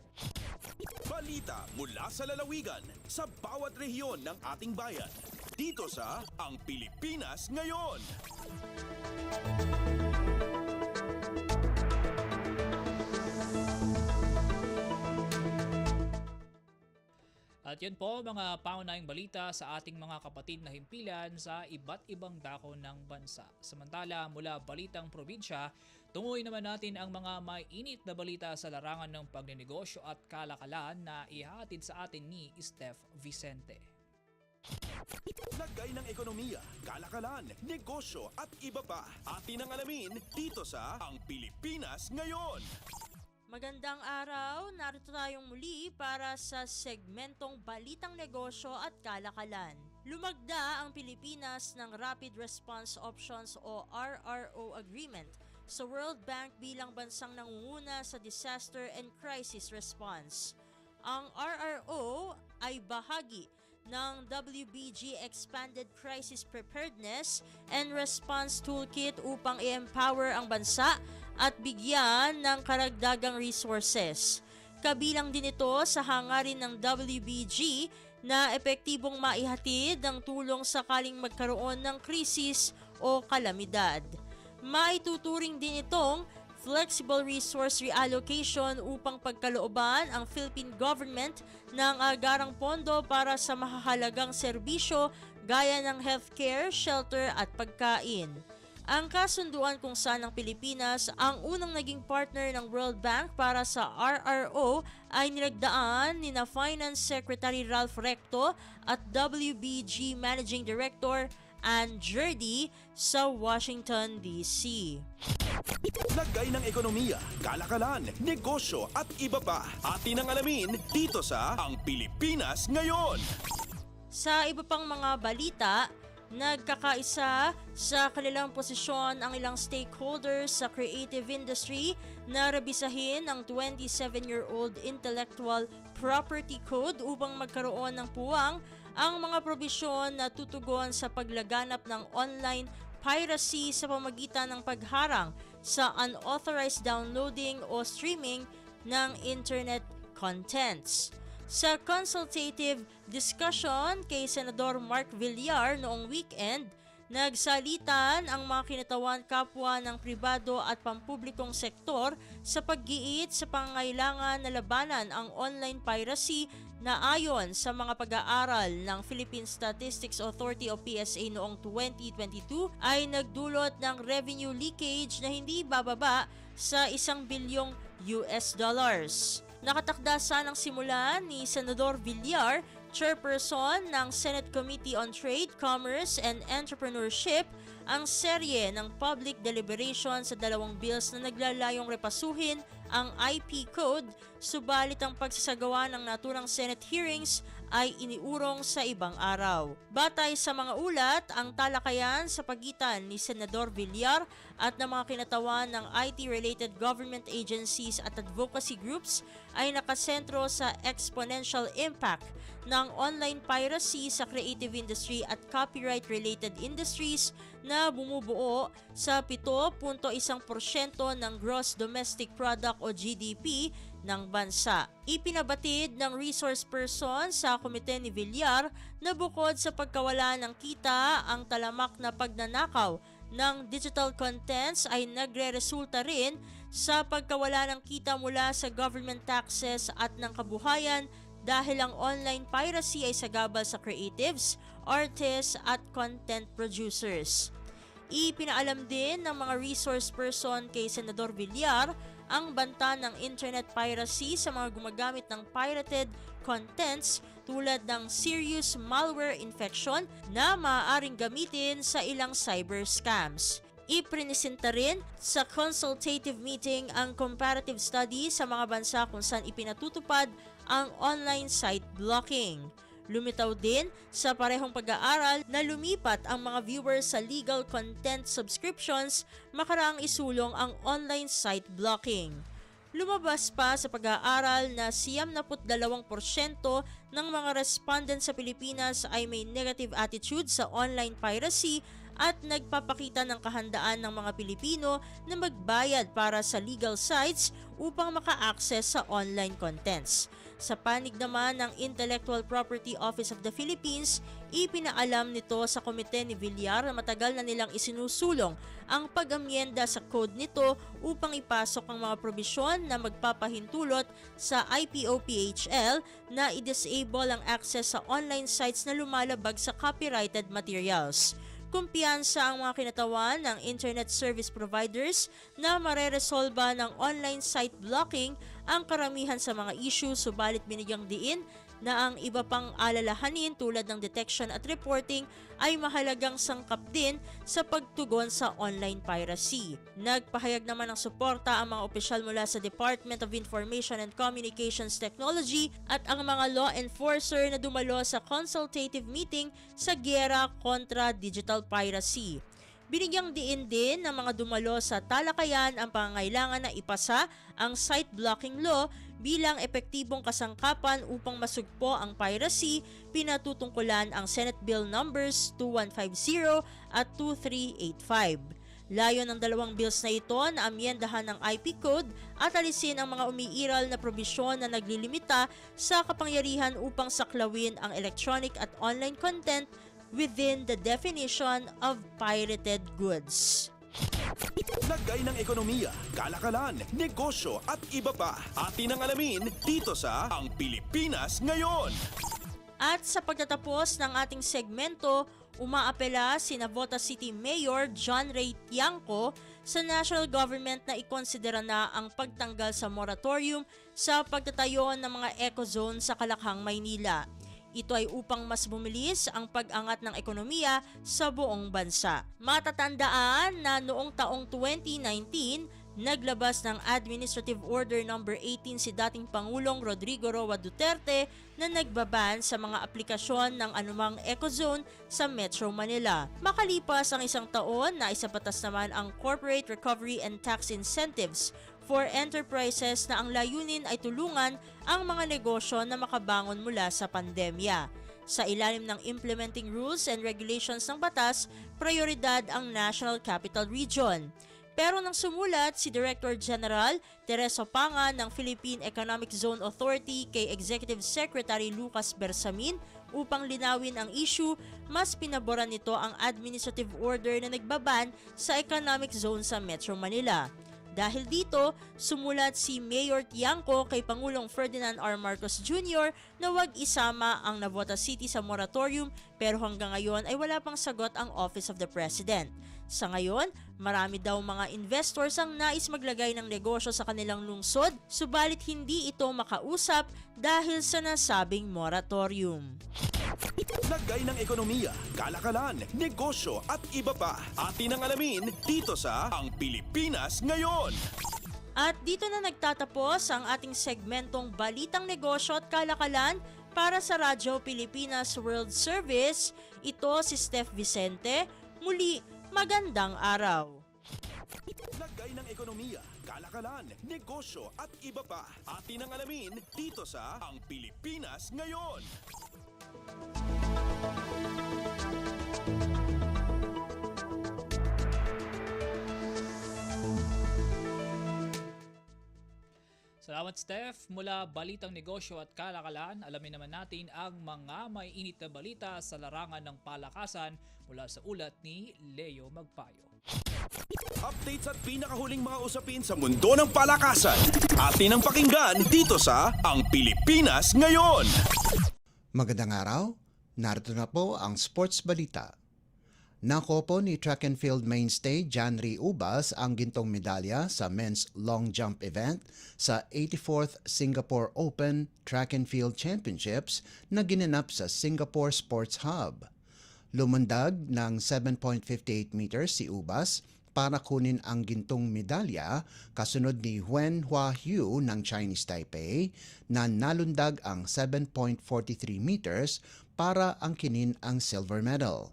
Balita mula sa lalawigan sa bawat rehiyon ng ating bayan. Dito sa Ang Pilipinas Ngayon. At yan po mga pangunahing balita sa ating mga kapatid na himpilan sa iba't ibang dako ng bansa. Samantala mula balitang probinsya, tunguin naman natin ang mga mainit na balita sa larangan ng pagnenegosyo at kalakalan na ihahatid sa atin ni Steph Vicente. Lagay ng ekonomiya, kalakalan, negosyo at iba pa. Atin ang alamin dito sa Ang Pilipinas Ngayon. Magandang araw, narito tayong muli para sa segmentong Balitang Negosyo at Kalakalan. Lumagda ang Pilipinas ng Rapid Response Options o RRO Agreement sa World Bank bilang bansang nangunguna sa disaster and crisis response. Ang RRO ay bahagi ng WBG Expanded Crisis Preparedness and Response Toolkit upang i-empower ang bansa at bigyan ng karagdagang resources. Kabilang din ito sa hangarin ng WBG na epektibong maihatid ang tulong sakaling magkaroon ng krisis o kalamidad. Maituturing din itong flexible resource reallocation upang pagkalooban ang Philippine government ng agarang pondo para sa mahahalagang serbisyo gaya ng healthcare, shelter at pagkain. Ang kasunduan kung saan ang Pilipinas ang unang naging partner ng World Bank para sa RRO ay nilagdaan ni na Finance Secretary Ralph Recto at WBG Managing Director Ann Jurdy sa Washington, D.C. Lagay ng ekonomiya, kalakalan, negosyo at iba pa. Atin ang alamin dito sa Ang Pilipinas Ngayon. Sa iba pang mga balita, nagkakaisa sa kanilang posisyon ang ilang stakeholders sa creative industry na rebisahin ang 27-year-old Intellectual Property Code upang magkaroon ng puwang ang mga probisyon na tutugon sa paglaganap ng online piracy sa pamagitan ng pagharang sa unauthorized downloading o streaming ng internet contents. Sa consultative discussion kay Senador Mark Villar noong weekend, nagsalitan ang mga kinatawan kapwa ng pribado at pampublikong sektor sa paggiit sa pangangailangan na labanan ang online piracy na ayon sa mga pag-aaral ng Philippine Statistics Authority o PSA noong 2022 ay nagdulot ng revenue leakage na hindi bababa sa $1 bilyong. Nakatakda sanang simulan ni Senador Villar, chairperson ng Senate Committee on Trade, Commerce and Entrepreneurship, ang serye ng public deliberation sa dalawang bills na naglalayong repasuhin ang IP Code, subalit ang pagsasagawa ng naturang Senate hearings ay iniurong sa ibang araw. Batay sa mga ulat, ang talakayan sa pagitan ni Senador Villar at ng mga kinatawan ng IT-related government agencies at advocacy groups ay nakasentro sa exponential impact ng online piracy sa creative industry at copyright-related industries na bumubuo sa 7.1% ng gross domestic product o GDP ng bansa. Ipinabatid ng resource person sa komite ni Villar na bukod sa pagkawala ng kita, ang talamak na pagnanakaw ng digital contents ay nagre-resulta rin sa pagkawala ng kita mula sa government taxes at ng kabuhayan dahil ang online piracy ay sagabal sa creatives, artists at content producers. Ipinaalam din ng mga resource person kay Senador Villar ang banta ng internet piracy sa mga gumagamit ng pirated contents tulad ng serious malware infection na maaaring gamitin sa ilang cyber scams. Iprinisenta rin sa consultative meeting ang comparative study sa mga bansa kung saan ipinatutupad ang online site blocking. Lumitaw din sa parehong pag-aaral na lumipat ang mga viewers sa legal content subscriptions makaraang isulong ang online site blocking. Lumabas pa sa pag-aaral na 92% ng mga respondents sa Pilipinas ay may negative attitude sa online piracy at nagpapakita ng kahandaan ng mga Pilipino na magbayad para sa legal sites upang maka-access sa online contents. Sa panig naman ng Intellectual Property Office of the Philippines, ipinaalam nito sa komite ni Villar na matagal na nilang isinusulong ang pag-amyenda sa code nito upang ipasok ang mga probisyon na magpapahintulot sa IPO-PHL na i-disable ang access sa online sites na lumalabag sa copyrighted materials. Kumpiyansa ang mga kinatawan ng internet service providers na mareresolba ng online site blocking ang karamihan sa mga issue, subalit binigyang diin na ang iba pang alalahanin tulad ng detection at reporting ay mahalagang sangkap din sa pagtugon sa online piracy. Nagpahayag naman ng suporta ang mga opisyal mula sa Department of Information and Communications Technology at ang mga law enforcer na dumalo sa consultative meeting sa giyera kontra digital piracy. Binigyang diin din ng mga dumalo sa talakayan ang pangangailangan na ipasa ang site blocking law bilang epektibong kasangkapan upang masugpo ang piracy. Pinatutungkulan ang Senate Bill numbers 2150 at 2385. Layo ng dalawang bills na ito na amyendahan ng IP Code at alisin ang mga umiiral na probisyon na naglilimita sa kapangyarihan upang saklawin ang electronic at online content within the definition of pirated goods. Lagay ng ekonomiya, kalakalan, negosyo at iba pa. Atin ang alamin dito sa Ang Pilipinas Ngayon. At sa pagtatapos ng ating segmento, umaapela si Navotas City Mayor John Ray Tiangco sa national government na ikonsidera na ang pagtanggal sa moratorium sa pagtatayo ng mga eco-zone sa Kalakhang, Maynila. Ito ay upang mas bumilis ang pag-angat ng ekonomiya sa buong bansa. Matatandaan na noong taong 2019, naglabas ng Administrative Order No. 18 si dating Pangulong Rodrigo Roa Duterte na nagbaban sa mga aplikasyon ng anumang eco-zone sa Metro Manila. Makalipas ang isang taon, naisabatas naman ang Corporate Recovery and Tax Incentives for enterprises na ang layunin ay tulungan ang mga negosyo na makabangon mula sa pandemya. Sa ilalim ng implementing rules and regulations ng batas, prioridad ang National Capital Region. Pero nang sumulat si Director General Teresa Panga ng Philippine Economic Zone Authority kay Executive Secretary Lucas Bersamin upang linawin ang issue, mas pinaboran nito ang administrative order na nagbaban sa economic zone sa Metro Manila. Dahil dito, sumulat si Mayor Tiangco kay Pangulong Ferdinand R. Marcos Jr. na huwag isama ang Navotas City sa moratorium, pero hanggang ngayon ay wala pang sagot ang Office of the President. Sa ngayon, marami daw mga investors ang nais maglagay ng negosyo sa kanilang lungsod, subalit hindi ito makausap dahil sa nasabing moratorium. Lagay ng ekonomiya, kalakalan, negosyo at iba pa. Atin ang alamin dito sa Ang Pilipinas Ngayon. At dito na nagtatapos ang ating segmentong Balitang Negosyo at Kalakalan para sa Radyo Pilipinas World Service. Ito si Steph Vicente. Muli, magandang araw. Lagay ng ekonomiya, kalakalan, negosyo at iba pa. Atin ang alamin dito sa Ang Pilipinas Ngayon. Salamat Steph. Mula Balitang Negosyo at Kalakalan, alamin naman natin ang mga maiinit na balita sa larangan ng palakasan mula sa ulat ni Leo Magpayo. Updates at pinakahuling mga usapin sa mundo ng palakasan. Atin ang pakinggan dito sa Ang Pilipinas Ngayon. Magandang araw. Narito na po ang sports balita. Nakopo ni track and field mainstay John Ray Ubas ang gintong medalya sa men's long jump event sa 84th Singapore Open Track and Field Championships na ginanap sa Singapore Sports Hub. Lumundag ng 7.58 meters si Ubas para kunin ang gintong medalya kasunod ni Wen Hua-Hu ng Chinese Taipei na nalundag ang 7.43 meters para angkinin ang silver medal.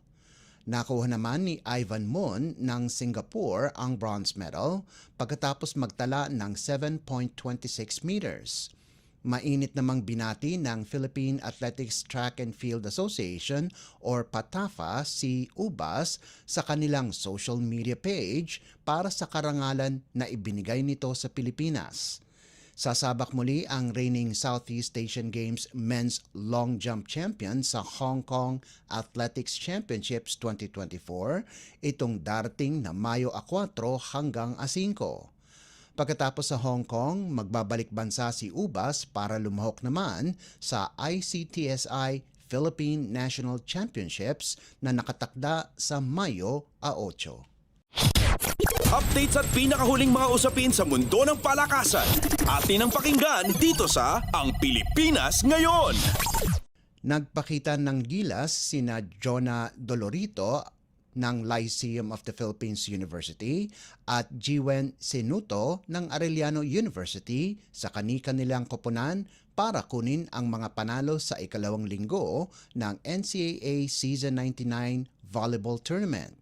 Nakuha naman ni Ivan Moon ng Singapore ang bronze medal pagkatapos magtala ng 7.26 meters. Mainit namang binati ng Philippine Athletics Track and Field Association or PATAFA si Ubas sa kanilang social media page para sa karangalan na ibinigay nito sa Pilipinas. Sasabak muli ang reigning Southeast Asian Games men's long jump champion sa Hong Kong Athletics Championships 2024 itong darating na Mayo 4 hanggang 5. Pagkatapos sa Hong Kong, magbabalik bansa si Ubas para lumahok naman sa ICTSI Philippine National Championships na nakatakda sa Mayo 8. Updates at pinakahuling mga usapin sa mundo ng palakasan. Atin ang pakinggan dito sa Ang Pilipinas Ngayon. Nagpakita ng gilas sina Jonah Dolorito ng Lyceum of the Philippines University at Jiwen Senuto ng Arellano University sa kani-kanilang koponan para kunin ang mga panalo sa ikalawang linggo ng NCAA Season 99 Volleyball Tournament.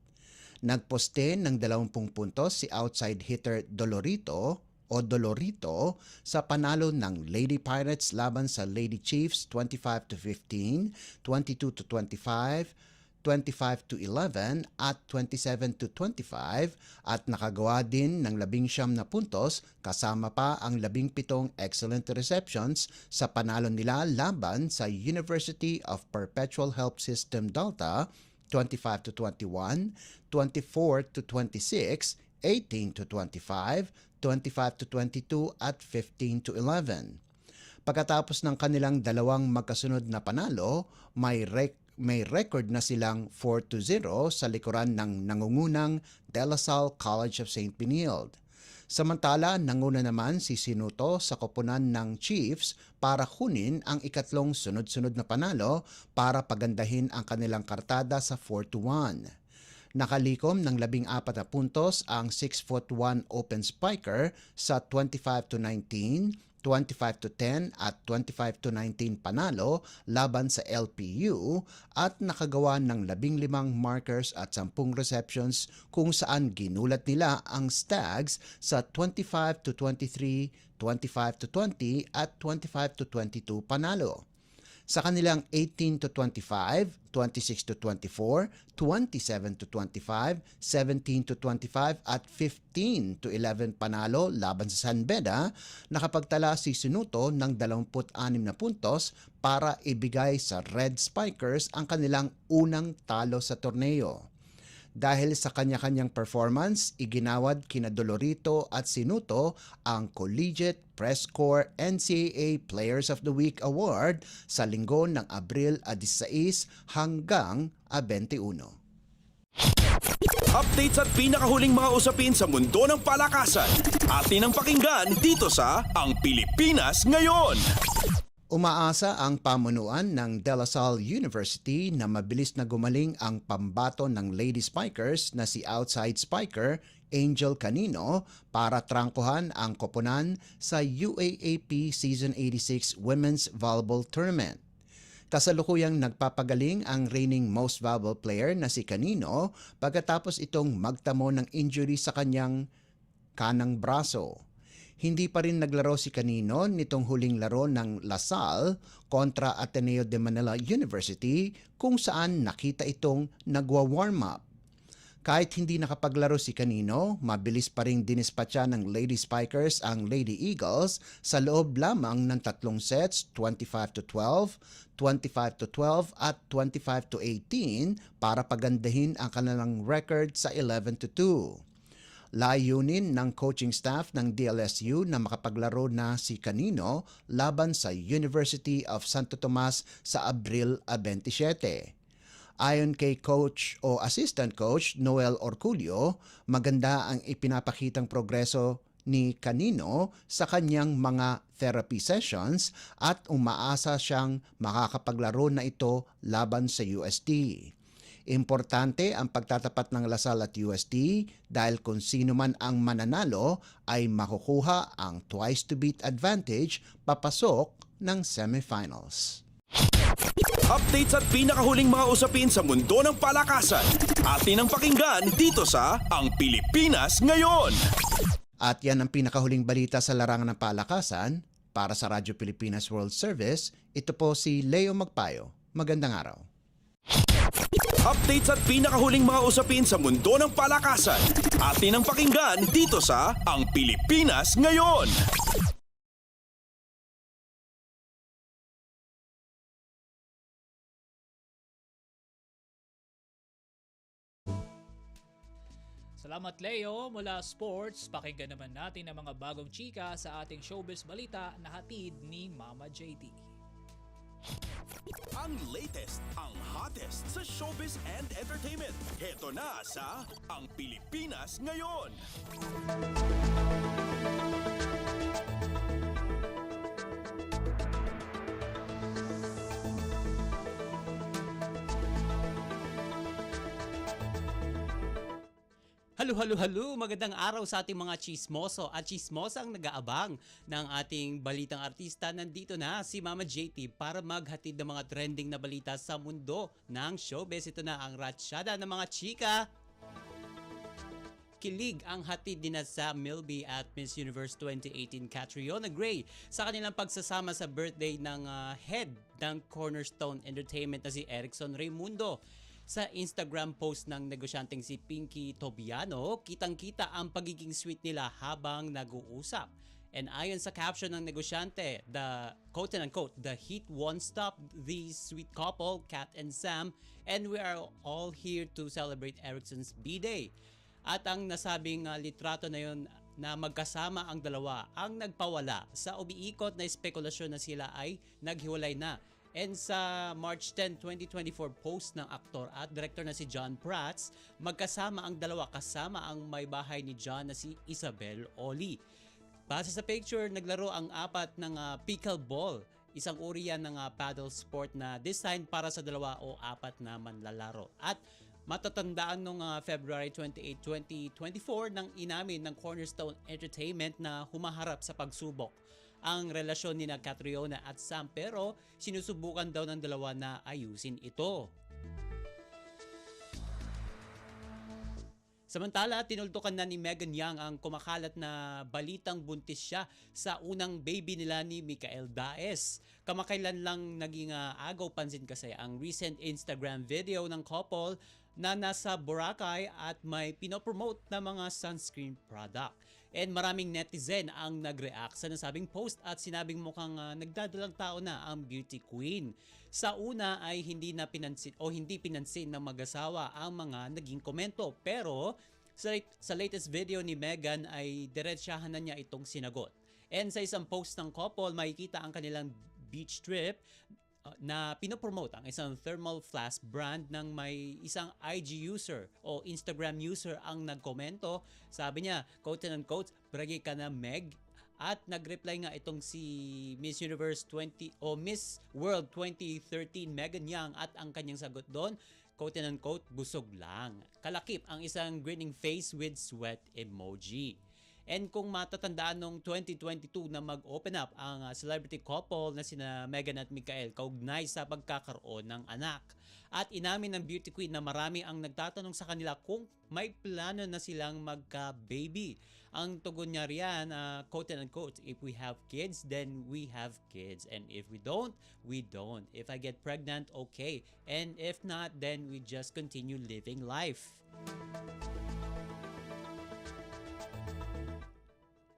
Nagposte ng 20 puntos si outside hitter Dolorito sa panalo ng Lady Pirates laban sa Lady Chiefs 25-15, 22-25, 25-11 at 27-25 at nakagawa din ng 19 na puntos kasama pa ang 17 excellent receptions sa panalo nila laban sa University of Perpetual Help System Delta 25-21, 24-26, 18-25, 25-22 at 15-11. Pagkatapos ng kanilang dalawang magkasunod na panalo, may record na silang 4-0 sa likuran ng nangungunang De La Salle College of St. Benilde. Samantala, nanguna naman si Sinuto sa koponan ng Chiefs para kunin ang ikatlong sunod-sunod na panalo para pagandahin ang kanilang kartada sa 4-1. Nakalikom ng 14 na puntos ang 6'1" open spiker sa 25-19, 25-10 at 25-19 panalo laban sa LPU at nakagawa ng 15 markers at 10 receptions kung saan ginulat nila ang Stags sa 25-23, 25-20 at 25-22 panalo. Sa kanilang 18-25, 26-24, 27-25, 17-25 at 15-11 panalo laban sa San Beda, nakapagtala si Sinuto ng 26 na puntos para ibigay sa Red Spikers ang kanilang unang talo sa torneo. Dahil sa kanya-kanyang performance, iginawad kina Dolorito at Sinuto ang Collegiate Press Corps NCAA Players of the Week Award sa linggo ng Abril 16 hanggang 21. Updates at pinakahuling mga usapin sa mundo ng palakasan. Atin ang pakinggan dito sa Ang Pilipinas Ngayon. Umaasa ang pamunuan ng De La Salle University na mabilis na gumaling ang pambato ng Lady Spikers na si outside spiker Angel Canino para trangkuhan ang koponan sa UAAP Season 86 Women's Volleyball Tournament. Kasalukuyang nagpapagaling ang reigning most valuable player na si Canino pagkatapos itong magtamo ng injury sa kanyang kanang braso. Hindi pa rin naglaro si Canino nitong huling laro ng La Salle kontra Ateneo de Manila University kung saan nakita itong nagwa-warm up. Kahit hindi nakapaglaro si Canino, mabilis pa rin dinispatcha ng Lady Spikers ang Lady Eagles sa loob lamang ng 3 sets, 25-12, 25-12 at 25-18 para pagandahin ang kanilang record sa 11-2. Layunin ng coaching staff ng DLSU na makapaglaro na si Canino laban sa University of Santo Tomas sa Abril 27. Ayon kay coach o assistant coach Noel Orculio, maganda ang ipinapakitang progreso ni Canino sa kanyang mga therapy sessions at umaasa siyang makakapaglaro na ito laban sa UST. Importante ang pagtatapat ng La Salle at UST dahil kung sino man ang mananalo ay makukuha ang twice-to-beat advantage papasok ng semifinals. Updates at pinakahuling mga usapin sa mundo ng palakasan. Atin ang pakinggan dito sa Ang Pilipinas Ngayon. At yan ang pinakahuling balita sa larangan ng palakasan. Para sa Radyo Pilipinas World Service, ito po si Leo Magpayo. Magandang araw. Updates at pinakahuling mga usapin sa mundo ng palakasan. Atin ang pakinggan dito sa Ang Pilipinas Ngayon. Salamat Leo mula Sports. Pakinggan naman natin ang mga bagong chika sa ating showbiz balita na hatid ni Mama JT. Ang latest, ang hottest sa showbiz and entertainment. Heto na sa Ang Pilipinas Ngayon. Halo, magandang araw sa ating mga chismoso at chismosang nag-aabang ng ating balitang artista. Nandito na si Mama JT para maghatid ng mga trending na balita sa mundo ng showbiz. Ito na ang ratsyada ng mga chika. Kilig ang hatid din sa Milby at Miss Universe 2018 Catriona Gray sa kanilang pagsasama sa birthday ng head ng Cornerstone Entertainment na si Erickson Raimundo. Sa Instagram post ng negosyanteng si Pinky Tobiano, kitang-kita ang pagiging sweet nila habang nag-uusap. And ayon sa caption ng negosyante, the quote-unquote, the heat won't stop these sweet couple, Kat and Sam, and we are all here to celebrate Erickson's B-Day. At ang nasabing litrato na yun na magkasama ang dalawa ang nagpawala sa umiikot na spekulasyon na sila ay naghiwalay na. And sa March 10, 2024 post ng aktor at director na si John Prats, magkasama ang dalawa kasama ang may bahay ni John na si Isabel Oli. Base sa picture, naglaro ang apat ng pickleball, isang uri yan ng paddle sport na design para sa dalawa o apat na manlalaro. At matatandaan noong February 28, 2024 nang inamin ng Cornerstone Entertainment na humaharap sa pagsubok ang relasyon ni na Catriona at Sam, pero sinusubukan daw ng dalawa na ayusin ito. Samantala, tinultukan na ni Megan Young ang kumakalat na balitang buntis siya sa unang baby nila ni Micael Daes. Kamakailan lang naging agaw pansin kasi ang recent Instagram video ng couple na nasa Boracay at may pinopromote na mga sunscreen product. And maraming netizen ang nag-react sa nasabing post at sinabing mukhang nagdadalang tao na ang beauty queen. Sa una ay hindi pinansin ng mag-asawa ang mga naging komento, pero sa latest video ni Megan ay diretsyahan na niya itong sinagot. And sa isang post ng couple, makikita ang kanilang beach trip na pinopromote ang isang thermal flask brand ng may isang IG user o Instagram user ang nagkomento. Sabi niya, quote-unquote, bragi ka na Meg. At nag-reply nga itong si Miss Universe 20 o Miss World 2013 Megan Young at ang kanyang sagot doon, quote-unquote, busog lang. Kalakip ang isang grinning face with sweat emoji. And kung matatandaan noong 2022 na mag-open up ang celebrity couple na sina Megan at Micael kaugnay sa pagkakaroon ng anak. At inamin ng beauty queen na marami ang nagtatanong sa kanila kung may plano na silang magka-baby. Ang tugon niya riyan, quote-unquote, if we have kids, then we have kids. And if we don't, we don't. If I get pregnant, okay. And if not, then we just continue living life.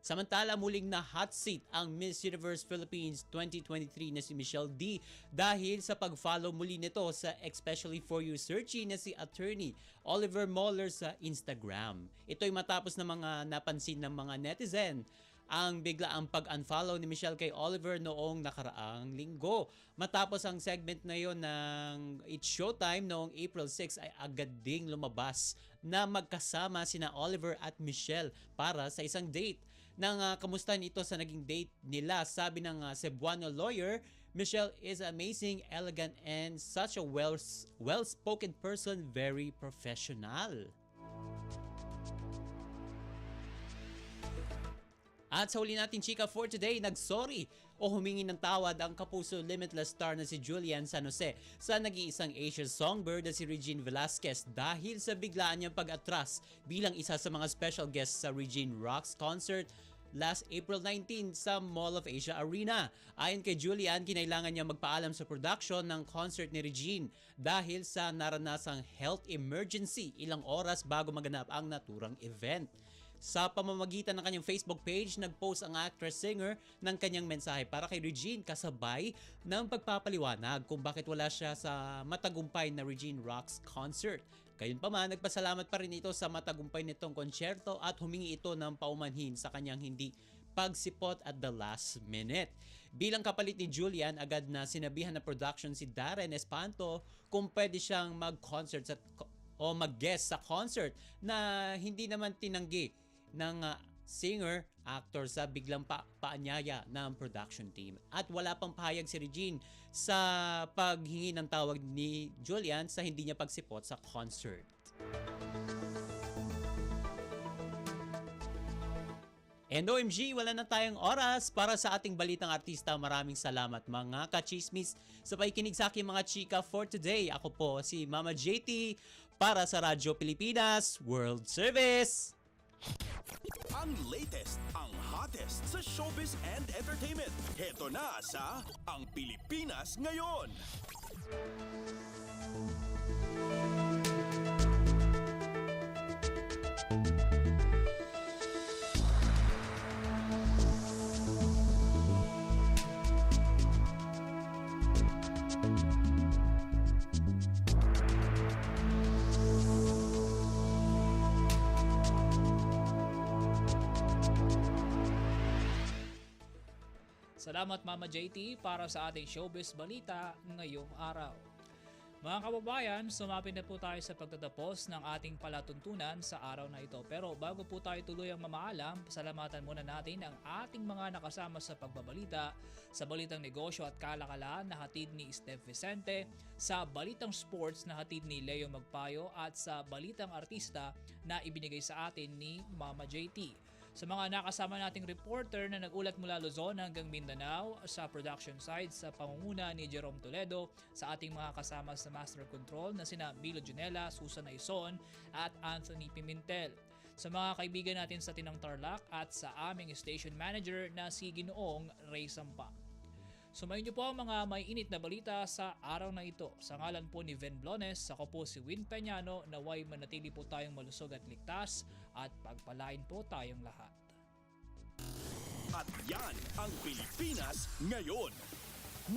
Samantala, muling na hot seat ang Miss Universe Philippines 2023 na si Michelle D dahil sa pag-follow muli nito sa Especially For You searchie na si attorney Oliver Moller sa Instagram. Ito'y matapos na mga napansin ng mga netizen ang biglaang pag-unfollow ni Michelle kay Oliver noong nakaraang linggo. Matapos ang segment na yon ng It's Showtime noong April 6 ay agad ding lumabas na magkasama sina Oliver at Michelle para sa isang date. Nang kamustahan ito sa naging date nila, sabi ng Cebuano lawyer, Michelle is amazing, elegant, and such a well-spoken person, very professional. At sa huli natin chika for today, nagsorry o humingi ng tawad ang kapuso Limitless star na si Julian San Jose sa nag-iisang Asian songbird na si Regine Velasquez dahil sa biglaan niyang pag-atras bilang isa sa mga special guests sa Regine Rocks concert last April 19 sa Mall of Asia Arena. Ayon kay Julian, kinailangan niya magpaalam sa production ng concert ni Regine dahil sa naranasang health emergency ilang oras bago maganap ang naturang event. Sa pamamagitan ng kanyang Facebook page, nag-post ang actress-singer ng kanyang mensahe para kay Regine kasabay ng pagpapaliwanag kung bakit wala siya sa matagumpay na Regine Rocks concert. Gayunpaman, nagpasalamat pa rin ito sa matagumpay nitong konsyerto at humingi ito ng paumanhin sa kanyang hindi pagsipot at the last minute. Bilang kapalit ni Julian, agad na sinabihan ng production si Darren Espanto kung pwede siyang mag-concert o mag-guest sa concert na hindi naman tinanggi ng singer, actor sa biglang paanyaya ng production team. At wala pang pahayag si Regine sa paghingi ng tawag ni Julian sa hindi niya pagsipot sa concert. And OMG, wala na tayong oras para sa ating balitang artista. Maraming salamat mga kachismis sa pakikinig sa aking mga chika for today. Ako po si Mama JT para sa Radyo Pilipinas World Service. Ang latest, ang hottest sa showbiz and entertainment. Heto na sa Ang Pilipinas Ngayon. Salamat Mama JT para sa ating showbiz balita ngayong araw. Mga kababayan, sumapit na po tayo sa pagtatapos ng ating palatuntunan sa araw na ito. Pero bago po tayo tuluyang mamaalam, pasalamatan muna natin ang ating mga nakasama sa pagbabalita, sa balitang negosyo at kalakalan na hatid ni Steph Vicente, sa balitang sports na hatid ni Leo Magpayo at sa balitang artista na ibinigay sa atin ni Mama JT. Sa mga nakasama nating reporter na nagulat mula Luzon hanggang Mindanao, sa production side sa pangunguna ni Jerome Toledo, sa ating mga kasama sa Master Control na sina Milo Junela, Susan Aison at Anthony Pimentel. Sa mga kaibigan natin sa Tinang Tarlac at sa aming station manager na si Ginoong Ray Sampa. Sumayin niyo po ang mga may init na balita sa araw na ito. Sa ngalan po ni Ven Blones, ako po si Win Peñano, naway manatili po tayong malusog at ligtas at pagpalain po tayong lahat. At yan ang Pilipinas Ngayon.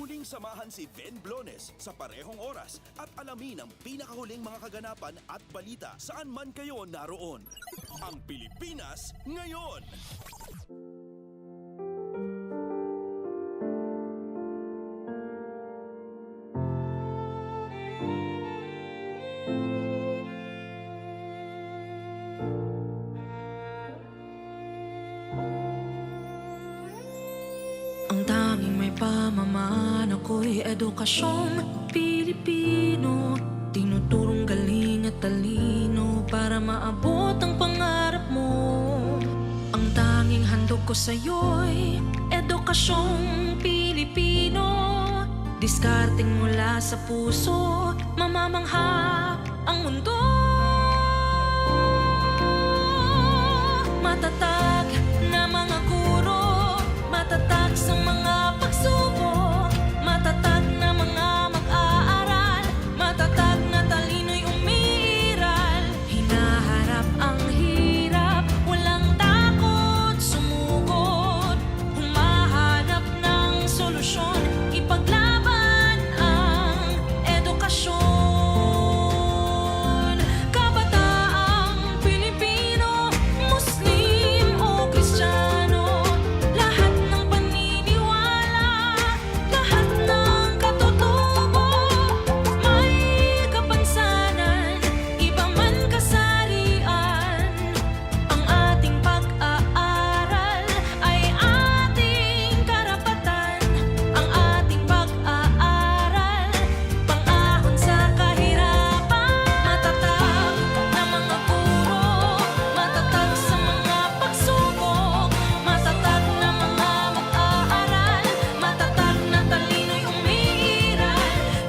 Muling samahan si Ven Blones sa parehong oras at alamin ang pinakahuling mga kaganapan at balita saan man kayo naroon. Ang Pilipinas Ngayon. Ang tanging may pamamaan ako'y edukasyong Pilipino. Tinuturong galing at talino para maabot ang pangarap mo. Ang tanging handog ko sa'yo'y edukasyong Pilipino. Diskarteng mula sa puso, mamamangha ang mundo. Matatag na mga guro, matatag sa mga pagsubok, matatag na mga mag-aaral, matatag na talino'y umiiral. Hinaharap ang hirap, walang takot sumugod, humahanap ng solusyon, ipaglaban ang edukasyon. Kabataang Pilipino, Muslim o Kristiyano, lahat ng paniniwala, lahat ng katutubo, may kapansanan, iba man kasarian. Ang ating pag-aaral ay ating karapatan. Ang ating pag-aaral, pang-ahon sa kahirapan. Matatag na mga guro, matatag sa mga pagsubok, matatag na mga mag-aaral, matatag na talino'y umiiral.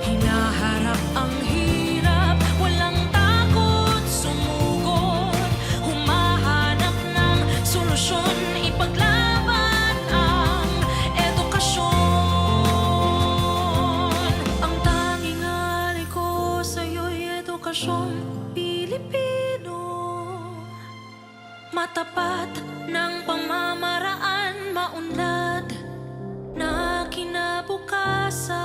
Hinaharap ang hirap, walang takot sumugod, humahanap ng solusyon, ipaglaban ang edukasyon. Ang tanging alay ko sa'yo'y edukasyong Pilipino. Matapat ng pamamaraan, maunlad na kinabukasan.